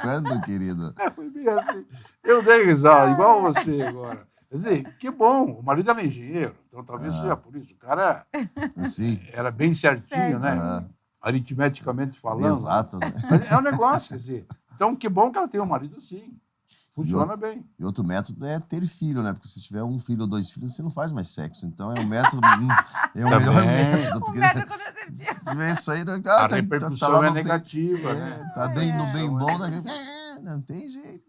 Quando, querido? Foi bem assim. Eu dei risada, igual você agora. Quer dizer, que bom, o marido era engenheiro, então talvez seja por isso. O cara Sim. era bem certinho, né? Aham. Aritmeticamente falando. Exatas, né? Mas é um negócio, quer dizer. Então, que bom que ela tem um marido assim. Funciona bem. E outro método é ter filho, né? Porque se tiver um filho ou 2 filhos, você não faz mais sexo. Então é um método, é o melhor método. O Porque método contraceptivo. isso aí, né? A repercussão lá é no bem- negativa, né? Tá bem no bem É. bom, né? Não tem jeito.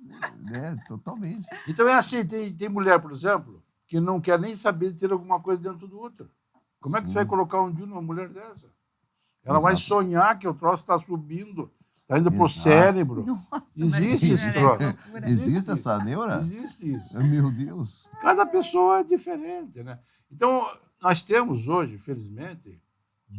Totalmente. Então é assim, tem mulher, por exemplo, que não quer nem saber de ter alguma coisa dentro do útero. Como é que Sim. você vai colocar um DIU numa mulher dessa? Ela vai Exato. sonhar que o troço está subindo, está indo para o Exato. cérebro. Nossa, Existe mas esse que troço. loucura. Existe essa neura? Existe isso. Meu Deus. Cada pessoa é diferente, né? Então, nós temos hoje, felizmente,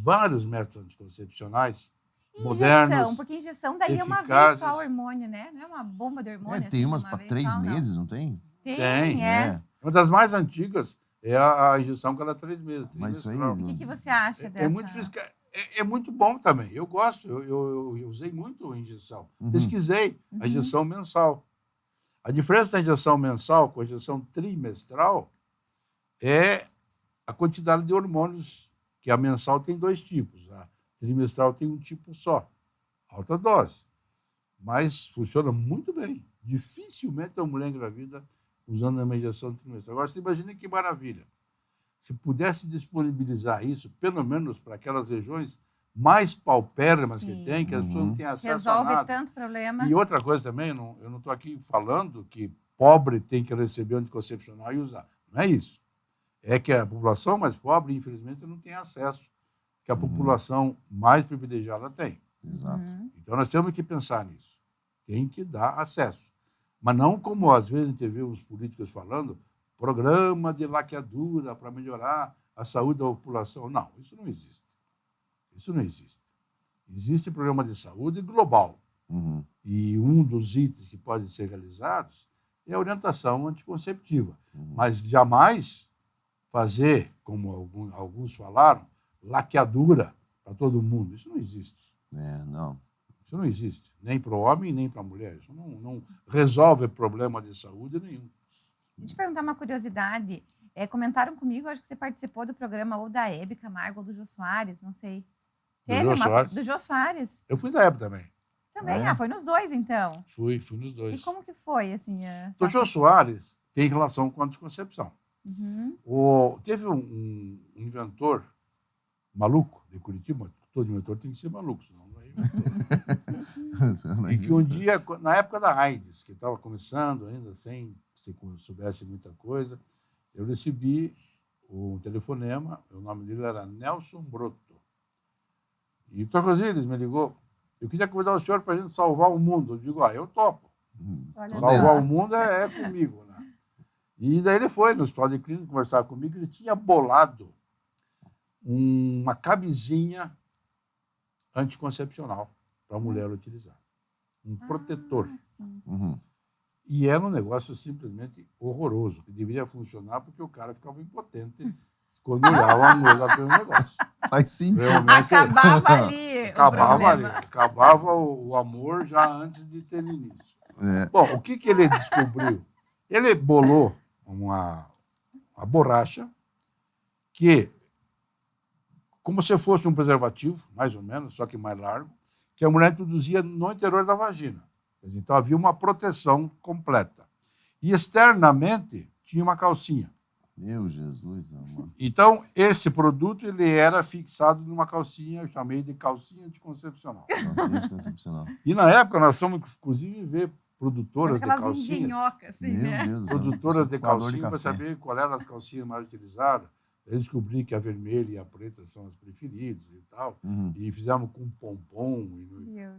vários métodos anticoncepcionais modernos. Injeção, porque injeção daí é uma vez eficazes. só o hormônio, né? Não é uma bomba de hormônio. Tem assim, umas de uma para vez 3 só, não. meses, não tem? Tem, é. Uma das mais antigas é a injeção cada 3 meses. Mas isso aí trimestral. O que você acha dessa? É muito difícil. É muito bom também. Eu gosto. Eu usei muito a injeção. Uhum. Pesquisei a injeção mensal. A diferença da injeção mensal com a injeção trimestral é a quantidade de hormônios, que a mensal tem 2 tipos. A trimestral tem um tipo só, alta dose. Mas funciona muito bem. Dificilmente a mulher engravida usando uma injeção trimestral. Agora, você imagina que maravilha. Se pudesse disponibilizar isso, pelo menos para aquelas regiões mais paupérrimas que Sim. tem, que as pessoas não têm acesso a Resolve nada. tanto problema. E outra coisa também, eu não estou aqui falando que pobre tem que receber anticoncepcional e usar. Não é isso. É que a população mais pobre, infelizmente, não tem acesso que a população mais privilegiada tem. Exato. Então, nós temos que pensar nisso. Tem que dar acesso. Mas não como, às vezes, a gente vê os políticos falando, programa de laqueadura para melhorar a saúde da população. Não, isso não existe. Isso não existe. Existe programa de saúde global. Uhum. E um dos itens que podem ser realizados é a orientação anticonceptiva. Mas jamais fazer, como alguns falaram, laqueadura para todo mundo. Isso não existe. Não. Isso não existe, nem para o homem, nem para a mulher. Isso não resolve problema de saúde nenhum. Deixa eu te perguntar uma curiosidade. Comentaram comigo, acho que você participou do programa ou da Hebe Camargo ou do Jô Soares, não sei. Jô Soares? Do Jô Soares. Eu fui da Hebe também. Também? Foi nos dois, então. Fui nos dois. E como que foi, assim? O Jô Soares tem relação com a anticoncepção. Teve um inventor maluco de Curitiba, todo inventor tem que ser maluco, senão não é inventor. E que um dia, na época da AIDS, que estava começando ainda, sem se soubesse muita coisa, eu recebi um telefonema, o nome dele era Nelson Broto. E o Dr. Rosíris me ligou, eu queria convidar o senhor para a gente salvar o mundo. Eu digo, eu topo. Salvar o mundo é comigo, né? E daí ele foi no hospital de clínica conversar comigo, ele tinha bolado uma camisinha anticoncepcional para a mulher utilizar. Um protetor. E era um negócio simplesmente horroroso, que deveria funcionar porque o cara ficava impotente quando olhava a mulher pelo negócio. Faz sentido. Realmente, Acabava ali. acabava o amor já antes de ter início. Bom, o que ele descobriu? Ele bolou uma borracha que, como se fosse um preservativo, mais ou menos, só que mais largo, que a mulher introduzia no interior da vagina. Então havia uma proteção completa. E externamente tinha uma calcinha. Meu Jesus, amor. Então, esse produto ele era fixado numa calcinha, eu chamei de calcinha anticoncepcional. Calcinha anticoncepcional. E na época nós fomos, inclusive, ver produtoras de Aquelas calcinhas. engenhocas, assim, Meu né? Deus. Produtoras de Coador calcinha para café. saber qual era as calcinhas mais utilizadas. Eu descobri que a vermelha e a preta são as preferidas e tal. E fizemos com pompom,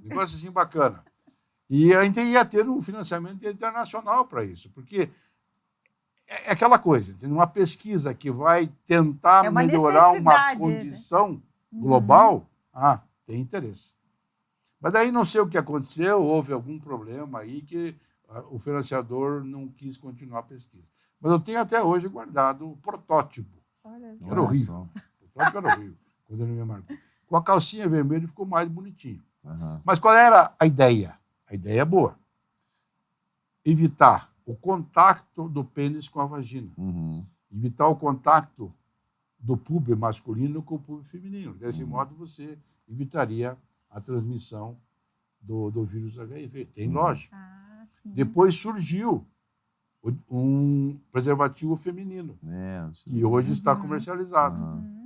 negócio assim bacana. E a gente ia ter um financiamento internacional para isso, porque é aquela coisa, tem uma pesquisa que vai tentar melhorar uma condição global, tem interesse. Mas daí não sei o que aconteceu, houve algum problema aí que o financiador não quis continuar a pesquisa. Mas eu tenho até hoje guardado o protótipo. Era horrível. O protótipo era horrível, quando ele me marcou. Com a calcinha vermelha ficou mais bonitinho. Aham. Mas qual era a ideia? A ideia é boa. Evitar o contato do pênis com a vagina. Uhum. Evitar o contato do púber masculino com o púber feminino. Desse modo, você evitaria a transmissão do vírus HIV. Tem lógica. Ah, sim. Depois surgiu um preservativo feminino, que hoje está comercializado. Uhum.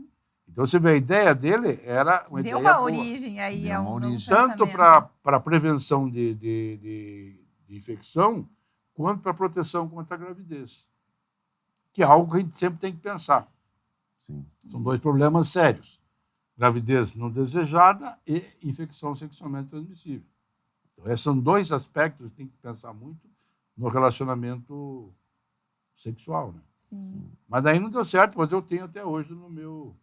Então, você vê, a ideia dele era uma Deu ideia uma boa. origem aí Deu a uma um origem. Tanto pensamento. para prevenção de infecção, quanto para proteção contra a gravidez. Que é algo que a gente sempre tem que pensar. Sim. São dois problemas sérios. Gravidez não desejada e infecção sexualmente transmissível. Então, esses são dois aspectos que tem que pensar muito no relacionamento sexual. Né? Sim. Mas daí não deu certo, mas eu tenho até hoje no meu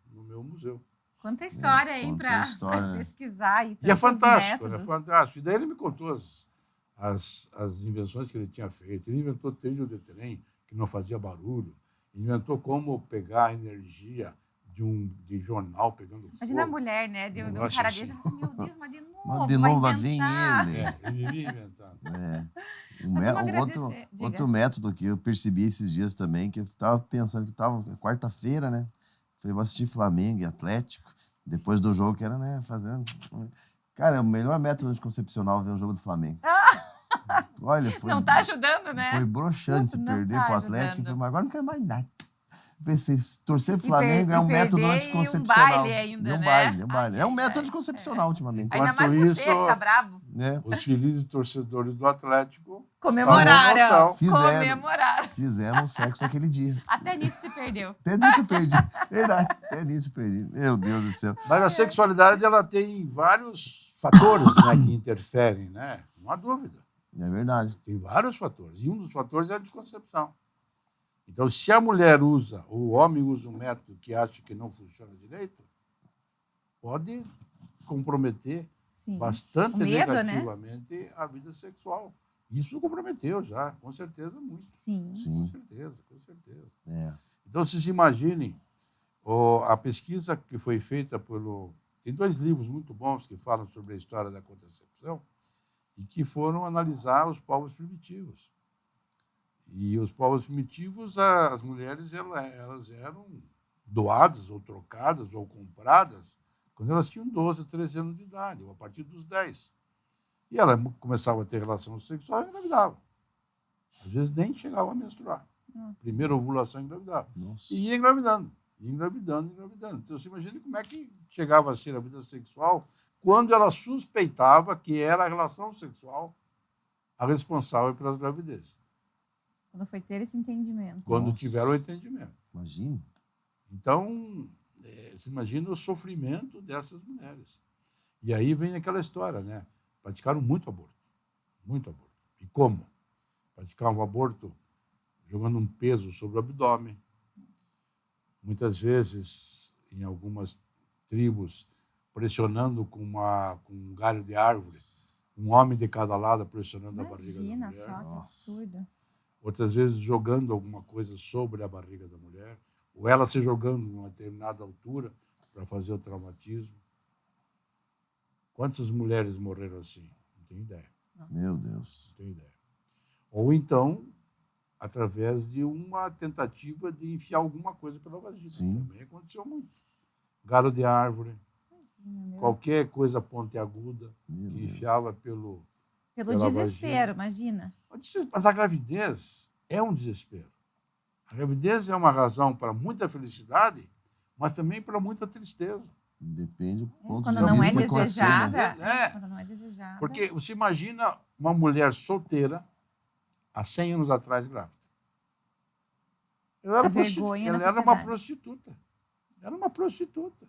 museu. Quanta história aí quanta para história, né? pesquisar. E é fantástico, né? Fantástico. E daí ele me contou as invenções que ele tinha feito. Ele inventou trilho de trem, que não fazia barulho. Inventou como pegar a energia de jornal pegando fogo. Imagina a mulher, né? De um cara Assim. desse. Meu Deus, mas de novo. Mas de novo vai lá vem inventar. ele. Ele vivia inventando. Mas vamos agradecer. Diga. Outro método que eu percebi esses dias também, que eu estava pensando que estava quarta-feira, né? Fui assistir Flamengo e Atlético. Depois do jogo, que era, né, fazendo... Cara, é o melhor método anticoncepcional ver um jogo do Flamengo. Olha, foi... Não tá ajudando, né? Foi broxante Não perder tá pro Atlético. ajudando. Falei, mas agora não quero mais nada. Pensei, torcer pro E Flamengo é um método perder anticoncepcional. E um baile ainda, E um né? baile, um baile. É um Ai, método ai, anticoncepcional, ultimamente. Ainda Enquanto mais você isso, fica bravo. Né? os felizes torcedores do Atlético Comemoraram. Fizeram. Comemoraram. Fizemos sexo aquele dia. Até nisso se perdeu. Até nisso eu perdi. Verdade. Até nisso eu perdi. Meu Deus do céu. Mas a sexualidade ela tem vários fatores, né, que interferem, né? Não há dúvida. É verdade. Tem vários fatores. E um dos fatores é a anticoncepção. Então, se a mulher usa, ou o homem usa um método que acha que não funciona direito, pode comprometer Sim. bastante O medo, negativamente a vida sexual. Isso comprometeu já, com certeza, muito. Sim. Com Sim. certeza, com certeza. É. Então, vocês imaginem, a pesquisa que foi feita pelo... Tem 2 livros muito bons que falam sobre a história da contracepção e que foram analisar os povos primitivos. E os povos primitivos, as mulheres elas eram doadas ou trocadas ou compradas quando elas tinham 12, 13 anos de idade, ou a partir dos 10. E ela começava a ter relação sexual e engravidava. Às vezes nem chegava a menstruar. Nossa. Primeira ovulação engravidava. Nossa. E ia engravidando, engravidando, engravidando. Então, você imagina como é que chegava a ser a vida sexual quando ela suspeitava que era a relação sexual a responsável pelas gravidezes. Quando foi ter esse entendimento. Quando Nossa. tiveram o entendimento. Imagina. Então, você imagina o sofrimento dessas mulheres. E aí vem aquela história, né? Praticaram muito aborto. Muito aborto. E como? Praticavam aborto jogando um peso sobre o abdômen. Muitas vezes, em algumas tribos, pressionando com um galho de árvore, um homem de cada lado pressionando a barriga da mulher. Imagina só, que absurdo. Outras vezes jogando alguma coisa sobre a barriga da mulher, ou ela se jogando em uma determinada altura para fazer o traumatismo. Quantas mulheres morreram assim? Não tenho ideia. Meu Deus. Não tenho ideia. Ou então, através de uma tentativa de enfiar alguma coisa pela vagina. Sim. Também aconteceu muito. Galho de árvore, Meu qualquer coisa pontiaguda Meu que Deus. enfiava pelo... Pelo pela desespero, imagina. Mas a gravidez é um desespero. A gravidez é uma razão para muita felicidade, mas também para muita tristeza. Depende do ponto Quando de não é vista que você, né? desejada. É. Quando não é desejada. Porque você imagina uma mulher solteira há 100 anos atrás grávida. Ela era, A vergonha ela na era uma sociedade. prostituta. Era uma prostituta.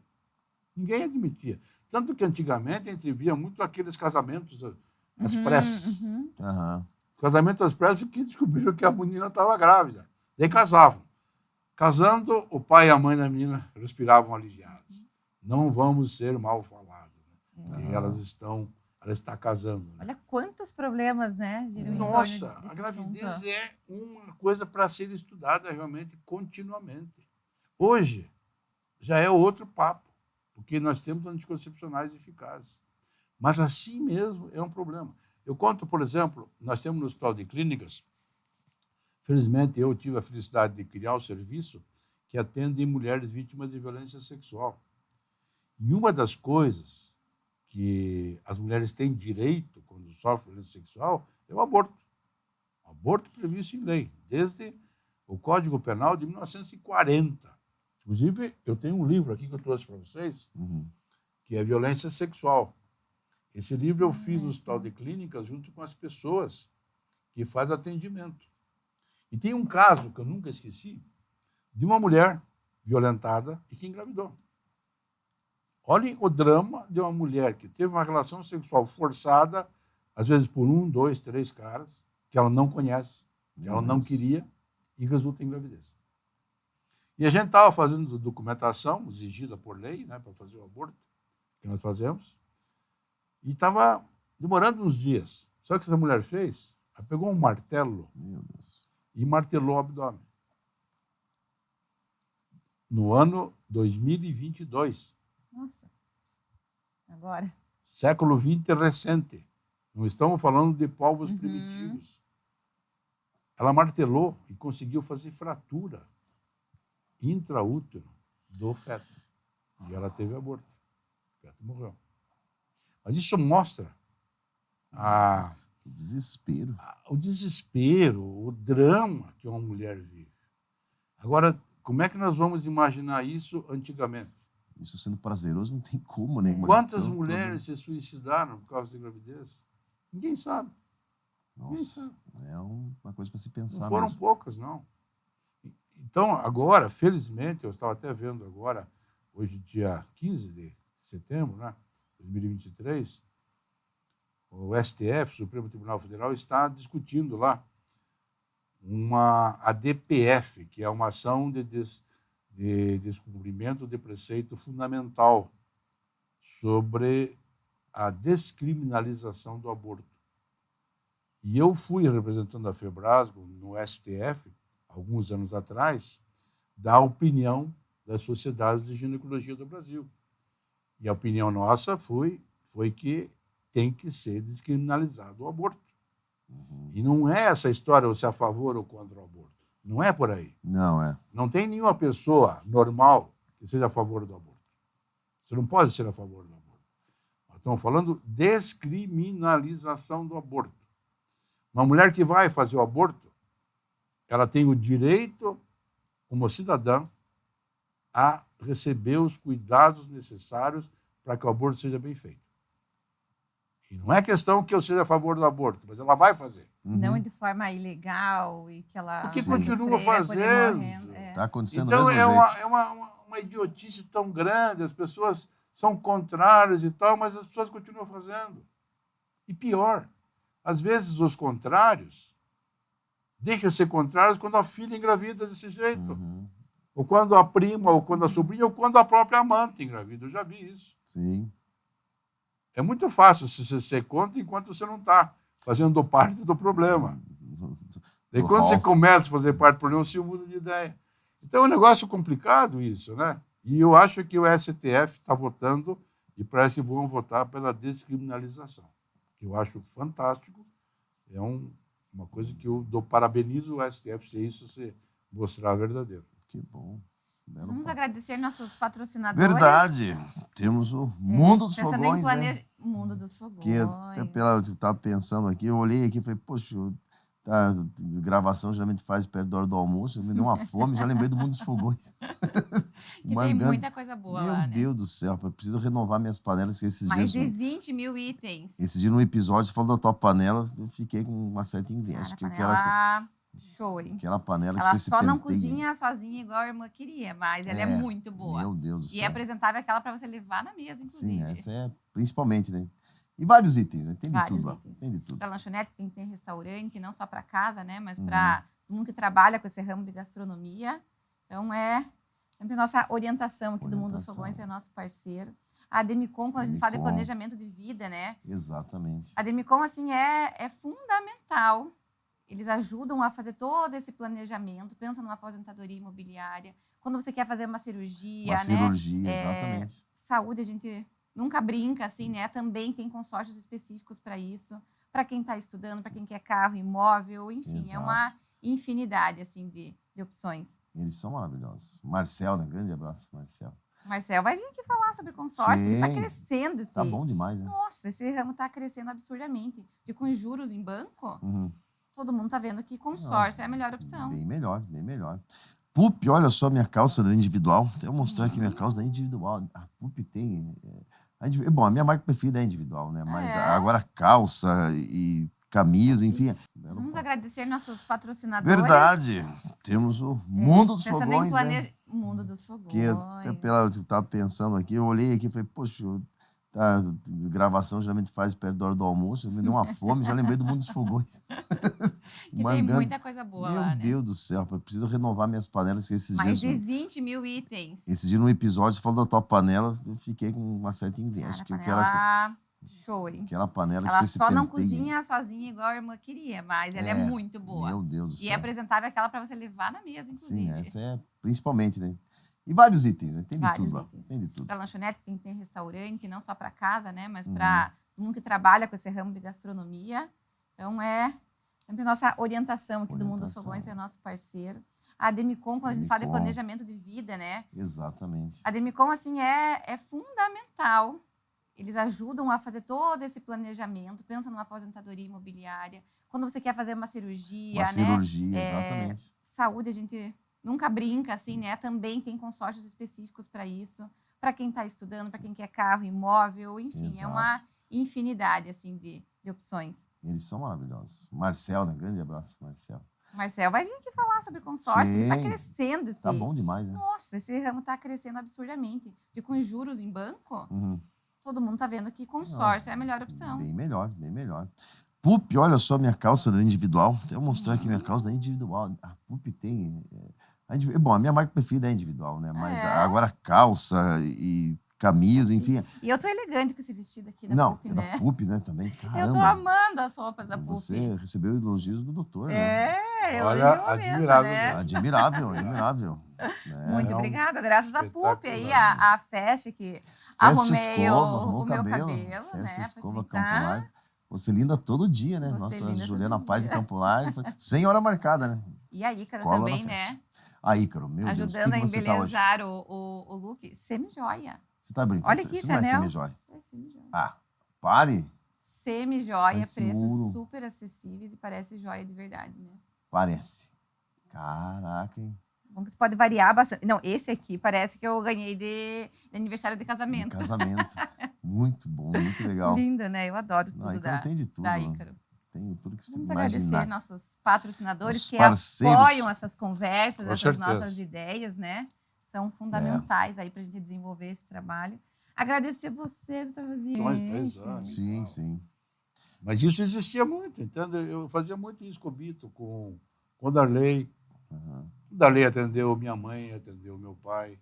Ninguém admitia. Tanto que antigamente a gente via muito aqueles casamentos às pressas. Uhum. Aham. Casamento às pressas porque descobriram que a menina estava grávida. Daí casavam. Casando, o pai e a mãe da menina respiravam aliviados. Não vamos ser mal falados. Né? E ela está casando. Né? Olha quantos problemas, né? giram em torno Nossa, desse a gravidez assunto. é uma coisa para ser estudada realmente continuamente. Hoje já é outro papo. porque nós temos anticoncepcionais eficazes. Mas assim mesmo é um problema. Eu conto, por exemplo, nós temos no Hospital de Clínicas, felizmente eu tive a felicidade de criar o serviço que atende mulheres vítimas de violência sexual. E uma das coisas que as mulheres têm direito quando sofrem violência sexual é o aborto. O aborto previsto em lei, desde o Código Penal de 1940. Inclusive, eu tenho um livro aqui que eu trouxe para vocês, que é Violência Sexual. Esse livro eu fiz no Hospital de Clínicas junto com as pessoas que fazem atendimento. E tem um caso que eu nunca esqueci, de uma mulher violentada e que engravidou. Olhem o drama de uma mulher que teve uma relação sexual forçada, às vezes por 1, 2, 3 caras, que ela não conhece, que ela não queria, e resulta em gravidez. E a gente estava fazendo documentação, exigida por lei, né, para fazer o aborto, que nós fazemos, e estava demorando uns dias. Só que essa mulher fez, ela pegou um martelo e martelou o abdômen. No ano 2022. Nossa, agora. Século XX recente. Não estamos falando de povos primitivos. Ela martelou e conseguiu fazer fratura intraútero do feto. E ela teve aborto. O feto morreu. Mas isso mostra o desespero. O desespero, o drama que uma mulher vive. Agora, como é que nós vamos imaginar isso antigamente? Isso sendo prazeroso não tem como, né? Quantas mulheres se suicidaram por causa de gravidez? Ninguém sabe. Nossa, é uma coisa para se pensar. Não foram poucas, não. Então, agora, felizmente, eu estava até vendo agora, hoje, dia 15 de setembro, né, 2023, o STF, Supremo Tribunal Federal, está discutindo lá a DPF, que é uma ação de descumprimento de preceito fundamental sobre a descriminalização do aborto. E eu fui representando a Febrasgo no STF, alguns anos atrás, da opinião das sociedades de ginecologia do Brasil. E a opinião nossa foi que tem que ser descriminalizado o aborto. E não é essa história você é a favor ou contra o aborto. Não é por aí. Não é. Não tem nenhuma pessoa normal que seja a favor do aborto. Você não pode ser a favor do aborto. Nós estamos falando descriminalização do aborto. Uma mulher que vai fazer o aborto, ela tem o direito, como cidadã, a receber os cuidados necessários para que o aborto seja bem feito. E não é questão que eu seja a favor do aborto, mas ela vai fazer. Não de forma ilegal e que ela... Porque continua fazendo. Está acontecendo então, do mesmo jeito. É uma idiotice tão grande, as pessoas são contrárias e tal, mas as pessoas continuam fazendo. E pior, às vezes os contrários deixam de ser contrários quando a filha engravida desse jeito. Ou quando a prima, ou quando a sobrinha, ou quando a própria amante engravida. Eu já vi isso. Sim. É muito fácil se ser contra enquanto você não está fazendo parte do problema. E quando você começa a fazer parte do problema, você muda de ideia. Então é um negócio complicado isso, né? E eu acho que o STF está votando e parece que vão votar pela descriminalização. Eu acho fantástico. É uma coisa que eu parabenizo o STF se isso se mostrar verdadeiro. Que bom. Vamos agradecer nossos patrocinadores. Verdade. Temos o Mundo dos Fogões, né? Mundo dos Fogões. Que eu estava pensando aqui, eu olhei aqui e falei, poxa, gravação geralmente faz perto da hora do almoço, me deu uma fome, já lembrei do Mundo dos Fogões. Que tem muita coisa boa lá, né? Meu Deus do céu, eu preciso renovar minhas panelas. Mais de 20 mil itens. Esse dia, no episódio, você falou da tua panela, eu fiquei com uma certa inveja. Show, hein? Aquela panela ela que você só se não penteia. cozinha sozinha igual a irmã queria, mas ela é muito boa. Meu Deus do céu. E é apresentável aquela para você levar na mesa, inclusive. Sim, essa é principalmente, né? E vários itens, né? Tem de vários tudo lá. itens. Tem de tudo. Para lanchonete, tem restaurante, não só para casa, né? Mas para todo mundo que trabalha com esse ramo de gastronomia. Então, é sempre nossa orientação aqui do Mundo dos Fogões, é nosso parceiro. A Demicon, quando a gente fala de planejamento de vida, né? Exatamente. A Demicon, assim, é fundamental. Eles ajudam a fazer todo esse planejamento, pensa numa aposentadoria imobiliária. Quando você quer fazer uma cirurgia, Uma cirurgia, exatamente. saúde, a gente nunca brinca, assim, né? Também tem consórcios específicos para isso, para quem está estudando, para quem quer carro, imóvel, enfim, Exato. é uma infinidade, assim, de opções. Eles são maravilhosos. Marcel, né? Grande abraço, Marcel. Marcel vai vir aqui falar sobre consórcio, ele está Sim. crescendo esse... Tá bom demais, né? Nossa, esse ramo está crescendo absurdamente. E com juros em banco, todo mundo está vendo que consórcio é a melhor opção. Bem melhor, bem melhor. Pup, olha só minha calça da individual. Até eu mostrar aqui minha calça da individual. A Pup tem... Bom, a minha marca preferida é individual, né? Mas agora calça e camisa, enfim. Vamos agradecer nossos patrocinadores. Verdade. Temos o Mundo dos Fogões, né? Mundo dos Fogões. Que até eu estava pensando aqui, eu olhei aqui e falei, poxa, tá, gravação geralmente faz perto da hora do almoço, me deu uma fome, já lembrei do Mundo dos Fogões. Que tem muita coisa boa lá, né? Meu Deus do céu, eu preciso renovar minhas panelas. Esses Mais dias, de 20 mil itens. Esse dia no episódio, você falou da tua panela, eu fiquei com uma certa inveja. Cara, show, hein? Aquela panela Ela que você só se não penteia. cozinha sozinha igual a irmã queria, mas ela é muito boa. Meu Deus do céu. E é apresentável aquela para você levar na mesa, inclusive. Sim, essa é principalmente, né? E vários itens, né? Tem de Vários tudo lá. itens. Tem de tudo. Para lanchonete, quem tem restaurante, não só para casa, né? Mas para todo mundo que trabalha com esse ramo de gastronomia. Então, é sempre nossa orientação aqui do Mundo dos Fogões, é nosso parceiro. A Demicon, quando a gente fala de planejamento de vida, né? Exatamente. A Demicon, assim, é fundamental. Eles ajudam a fazer todo esse planejamento, pensa numa aposentadoria imobiliária, quando você quer fazer uma cirurgia, Uma cirurgia, exatamente. Saúde, a gente nunca brinca, assim, né? Também tem consórcios específicos para isso, para quem está estudando, para quem quer carro, imóvel, enfim, é uma infinidade, assim, de opções. Eles são maravilhosos. Marcel, né? Grande abraço, Marcel. Marcel vai vir aqui falar sobre consórcio, ele está crescendo esse... Tá bom demais, né? Nossa, esse ramo está crescendo absurdamente. E com juros em banco, todo mundo está vendo que consórcio é a melhor opção. Bem melhor, bem melhor. Pup, olha só minha calça da individual. Até eu mostrar aqui minha calça da individual. A Pup tem... Bom, a minha marca preferida é individual, né? Mas agora calça e camisa, enfim. E eu tô elegante com esse vestido aqui da Não, Pup, é né? da Pup, né? Também, caramba. Eu tô amando as roupas da Pup. Você recebeu elogios do doutor, né? Eu Olha, elogio mesmo, admirável, né? Admirável, admirável. Muito obrigada, graças à Pup aí, espetacular. a Fest que Festa arrumei escova, o meu cabelo, Festa né? escova, pra Campo Largo. Você linda todo dia, né? Você Nossa, linda Juliana todo Paz de dia. Campo Largo. Sem hora marcada, né? E a Ícaro Cola também, na festa. né? A Ícaro, meu Deus. Ajudando a O que você tá hoje? embelezar o look. Semi-joia. Você tá brincando? Olha aqui Isso esse não é anel. semi-joia. É semi-joia. Ah, pare. Semi-joia, Parece preços ouro. super acessíveis e parece joia de verdade, né? Parece. Caraca, hein? Bom que você pode variar bastante. Não, esse aqui parece que eu ganhei de aniversário de De casamento. casamento. Muito bom, muito legal. Lindo, né? Eu adoro tudo Não, a Ícaro tem de tudo. da né? Ícaro. Tem tudo que você Vamos imaginar. agradecer nossos patrocinadores Os que parceiros. apoiam essas conversas, Com essas certeza. nossas ideias, né? São fundamentais aí para a gente desenvolver esse trabalho. Agradecer você, doutor Rosinha. São mais de 3 anos. Sim, sim. Mas isso existia muito, entende? Eu fazia muito isso com o Bito, com o Darley. Uhum. O Darley atendeu minha mãe, atendeu meu pai,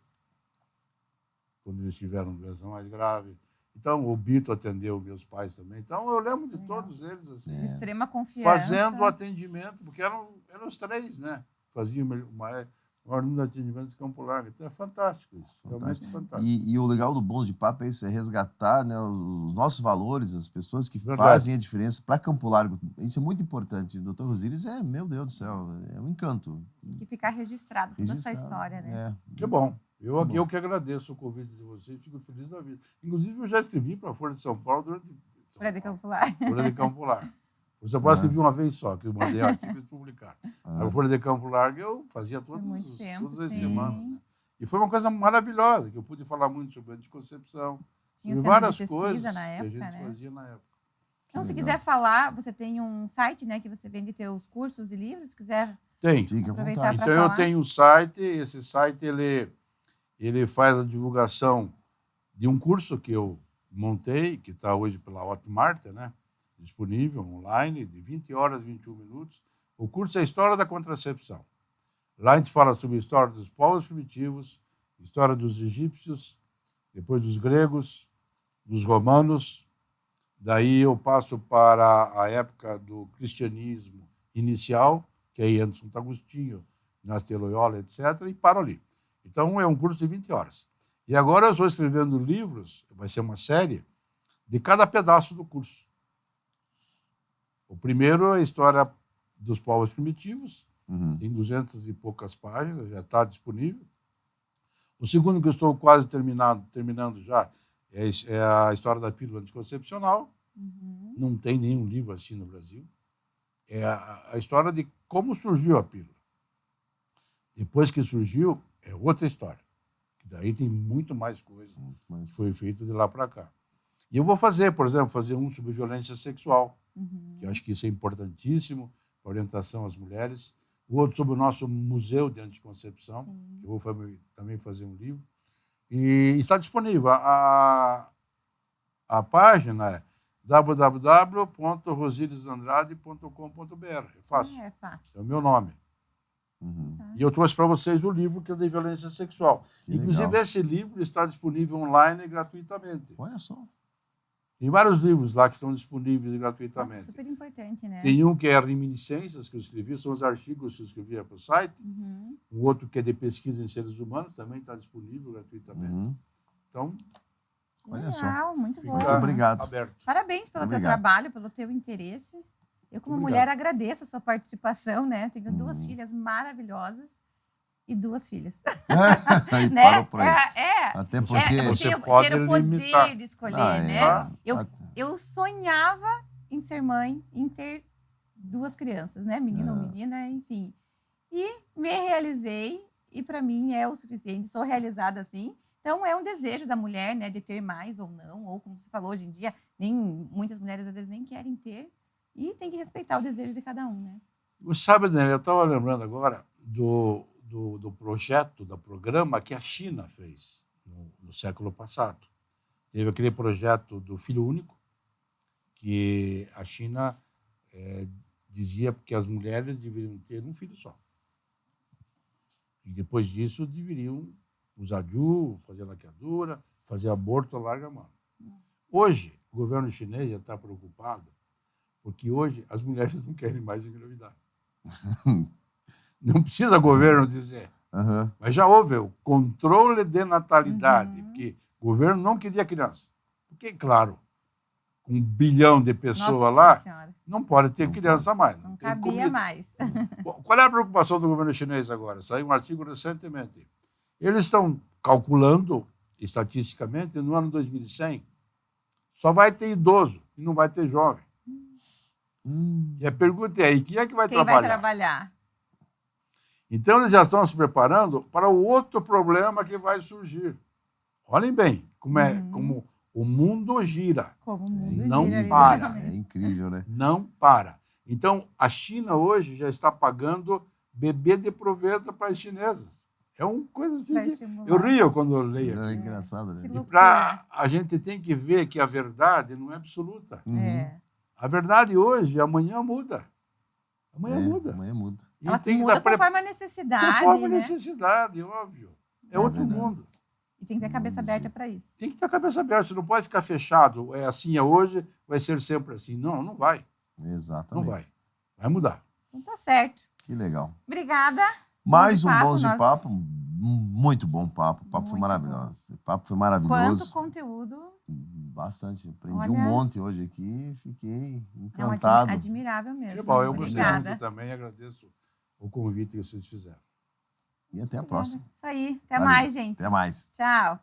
quando eles tiveram doença mais grave. Então, o Bito atendeu meus pais também. Então, eu lembro de todos eles, assim, Extrema confiança. fazendo o atendimento, porque eram os 3, né? Faziam o maior número de atendimentos de Campo Largo. Então, é fantástico isso. Realmente fantástico. E o legal do Bons de Papo é isso, é resgatar, né, os nossos valores, as pessoas que Verdade. fazem a diferença para Campo Largo. Isso é muito importante. O Dr. Rosíris meu Deus do céu, é um encanto. Tem que ficar registrado toda essa Registrado. história, né? Que bom. Eu Bom. que agradeço o convite de vocês, fico feliz da vida. Inclusive, eu já escrevi para a Folha de São Paulo durante... Folha de Campo Largo. Folha de Campo Largo. O São Paulo escrevi uma vez só, que eu mandei artigo e eles publicaram. A Folha de Campo Largo eu fazia muito tempo, todas as sim. semanas. Né? E foi uma coisa maravilhosa, que eu pude falar muito sobre anticoncepção, Tinha o sobre centro várias de pesquisa coisas na época, que a gente né? fazia na época. Então, se legal. quiser falar, você tem um site, né, que você vende teus cursos e livros, se quiser Tem. Fica à aproveitar vontade. para Então, eu falar. tenho um site, esse site ele faz a divulgação de um curso que eu montei, que está hoje pela Hotmart, né? Disponível online, de 20 horas, 21 minutos. O curso é História da Contracepção. Lá a gente fala sobre a história dos povos primitivos, história dos egípcios, depois dos gregos, dos romanos. Daí eu passo para a época do cristianismo inicial, que é em Santo Agostinho, Inácio de Loyola, etc., e paro ali. Então, é um curso de 20 horas. E agora eu estou escrevendo livros, vai ser uma série, de cada pedaço do curso. O primeiro é a história dos povos primitivos, tem 200 e poucas páginas, já está disponível. O segundo, que eu estou quase terminando já, é a história da pílula anticoncepcional. Não tem nenhum livro assim no Brasil. É a história de como surgiu a pílula. Depois que surgiu, é outra história. Daí tem muito mais coisa que foi feito de lá para cá. E eu vou fazer, por exemplo, um sobre violência sexual, que eu acho que isso é importantíssimo para orientação às mulheres. O outro sobre o nosso Museu de Anticoncepção, que eu vou também fazer um livro. E está disponível. A página é www.rosildesandrade.com.br. É fácil. É fácil. É o meu nome. E eu trouxe para vocês o livro que é de violência sexual. Que Inclusive, legal. esse livro está disponível online gratuitamente. Olha só. Tem vários livros lá que estão disponíveis gratuitamente. Nossa, super importante, né? Tem um que é Reminiscências, que eu escrevi, são os artigos que eu escrevia para o site. Um outro que é de pesquisa em seres humanos, também está disponível gratuitamente. Então, Olha só. Legal, muito bom. Muito obrigado. aberto. Parabéns pelo teu Obrigado. trabalho, pelo teu interesse. Eu, como Obrigado. mulher, agradeço a sua participação, né? Eu tenho 2 filhas maravilhosas e 2 filhas. E Né? parou por aí. É, Até eu porque... Você tenho, pode ter o poder limitar. de escolher, Ah, né? é. Eu sonhava em ser mãe, em ter 2 crianças, né? Menino ou menina, enfim. E me realizei, e para mim é o suficiente, sou realizada assim. Então, é um desejo da mulher, né, de ter mais ou não, ou como você falou hoje em dia, muitas mulheres às vezes nem querem ter, e tem que respeitar o desejo de cada um, né? Você sabe, Daniel, eu estava lembrando agora do projeto, do programa que a China fez no século passado. Teve aquele projeto do filho único, que a China dizia que as mulheres deveriam ter um filho só. E depois disso deveriam usar DIU, fazer laqueadura, fazer aborto a larga mão. Hoje, o governo chinês já está preocupado, porque hoje as mulheres não querem mais engravidar. Não precisa o governo dizer. Mas já houve o controle de natalidade, porque o governo não queria criança. Porque, claro, com 1 bilhão de pessoas Nossa lá, Senhora, não pode ter criança mais. não tem cabia comida. mais. Qual é a preocupação do governo chinês agora? Saiu um artigo recentemente. Eles estão calculando, estatisticamente, no ano 2100, só vai ter idoso e não vai ter jovem. E a pergunta é aí, quem é que vai Quem trabalhar? vai trabalhar? Então, eles já estão se preparando para o outro problema que vai surgir. Olhem bem como o mundo gira. Como o mundo Não gira, para. literalmente. É incrível, né? Não para. Então, a China hoje já está pagando bebê de proveta para as chinesas. É uma coisa assim. Pra estimular. Eu rio quando eu leio aqui. É engraçado, né? Que E loucura. a gente tem que ver que a verdade não é absoluta. É. A verdade hoje, amanhã muda. Amanhã muda. Amanhã muda. E Ela tem que muda dar pre- conforme a necessidade, conforme a né? necessidade, óbvio. É outro verdade. mundo. E tem que ter a cabeça aberta para isso. Tem que ter a cabeça aberta. Você não pode ficar fechado. É assim é hoje, vai ser sempre assim. Não, não vai. Exatamente. Não vai. Vai mudar. Então tá certo. Que legal. Obrigada. Mais um Papo, Bons de nós- Papo. Muito bom papo. O papo foi Muito maravilhoso. O papo foi Quanto maravilhoso. conteúdo. Bastante. Aprendi Olha. um monte hoje aqui. Fiquei É um encantado. admirável mesmo. Que bom, eu gostei Obrigada. muito também. Agradeço o convite que vocês fizeram. E até a próxima. Isso aí. Até Valeu. mais, gente. Até mais. Tchau.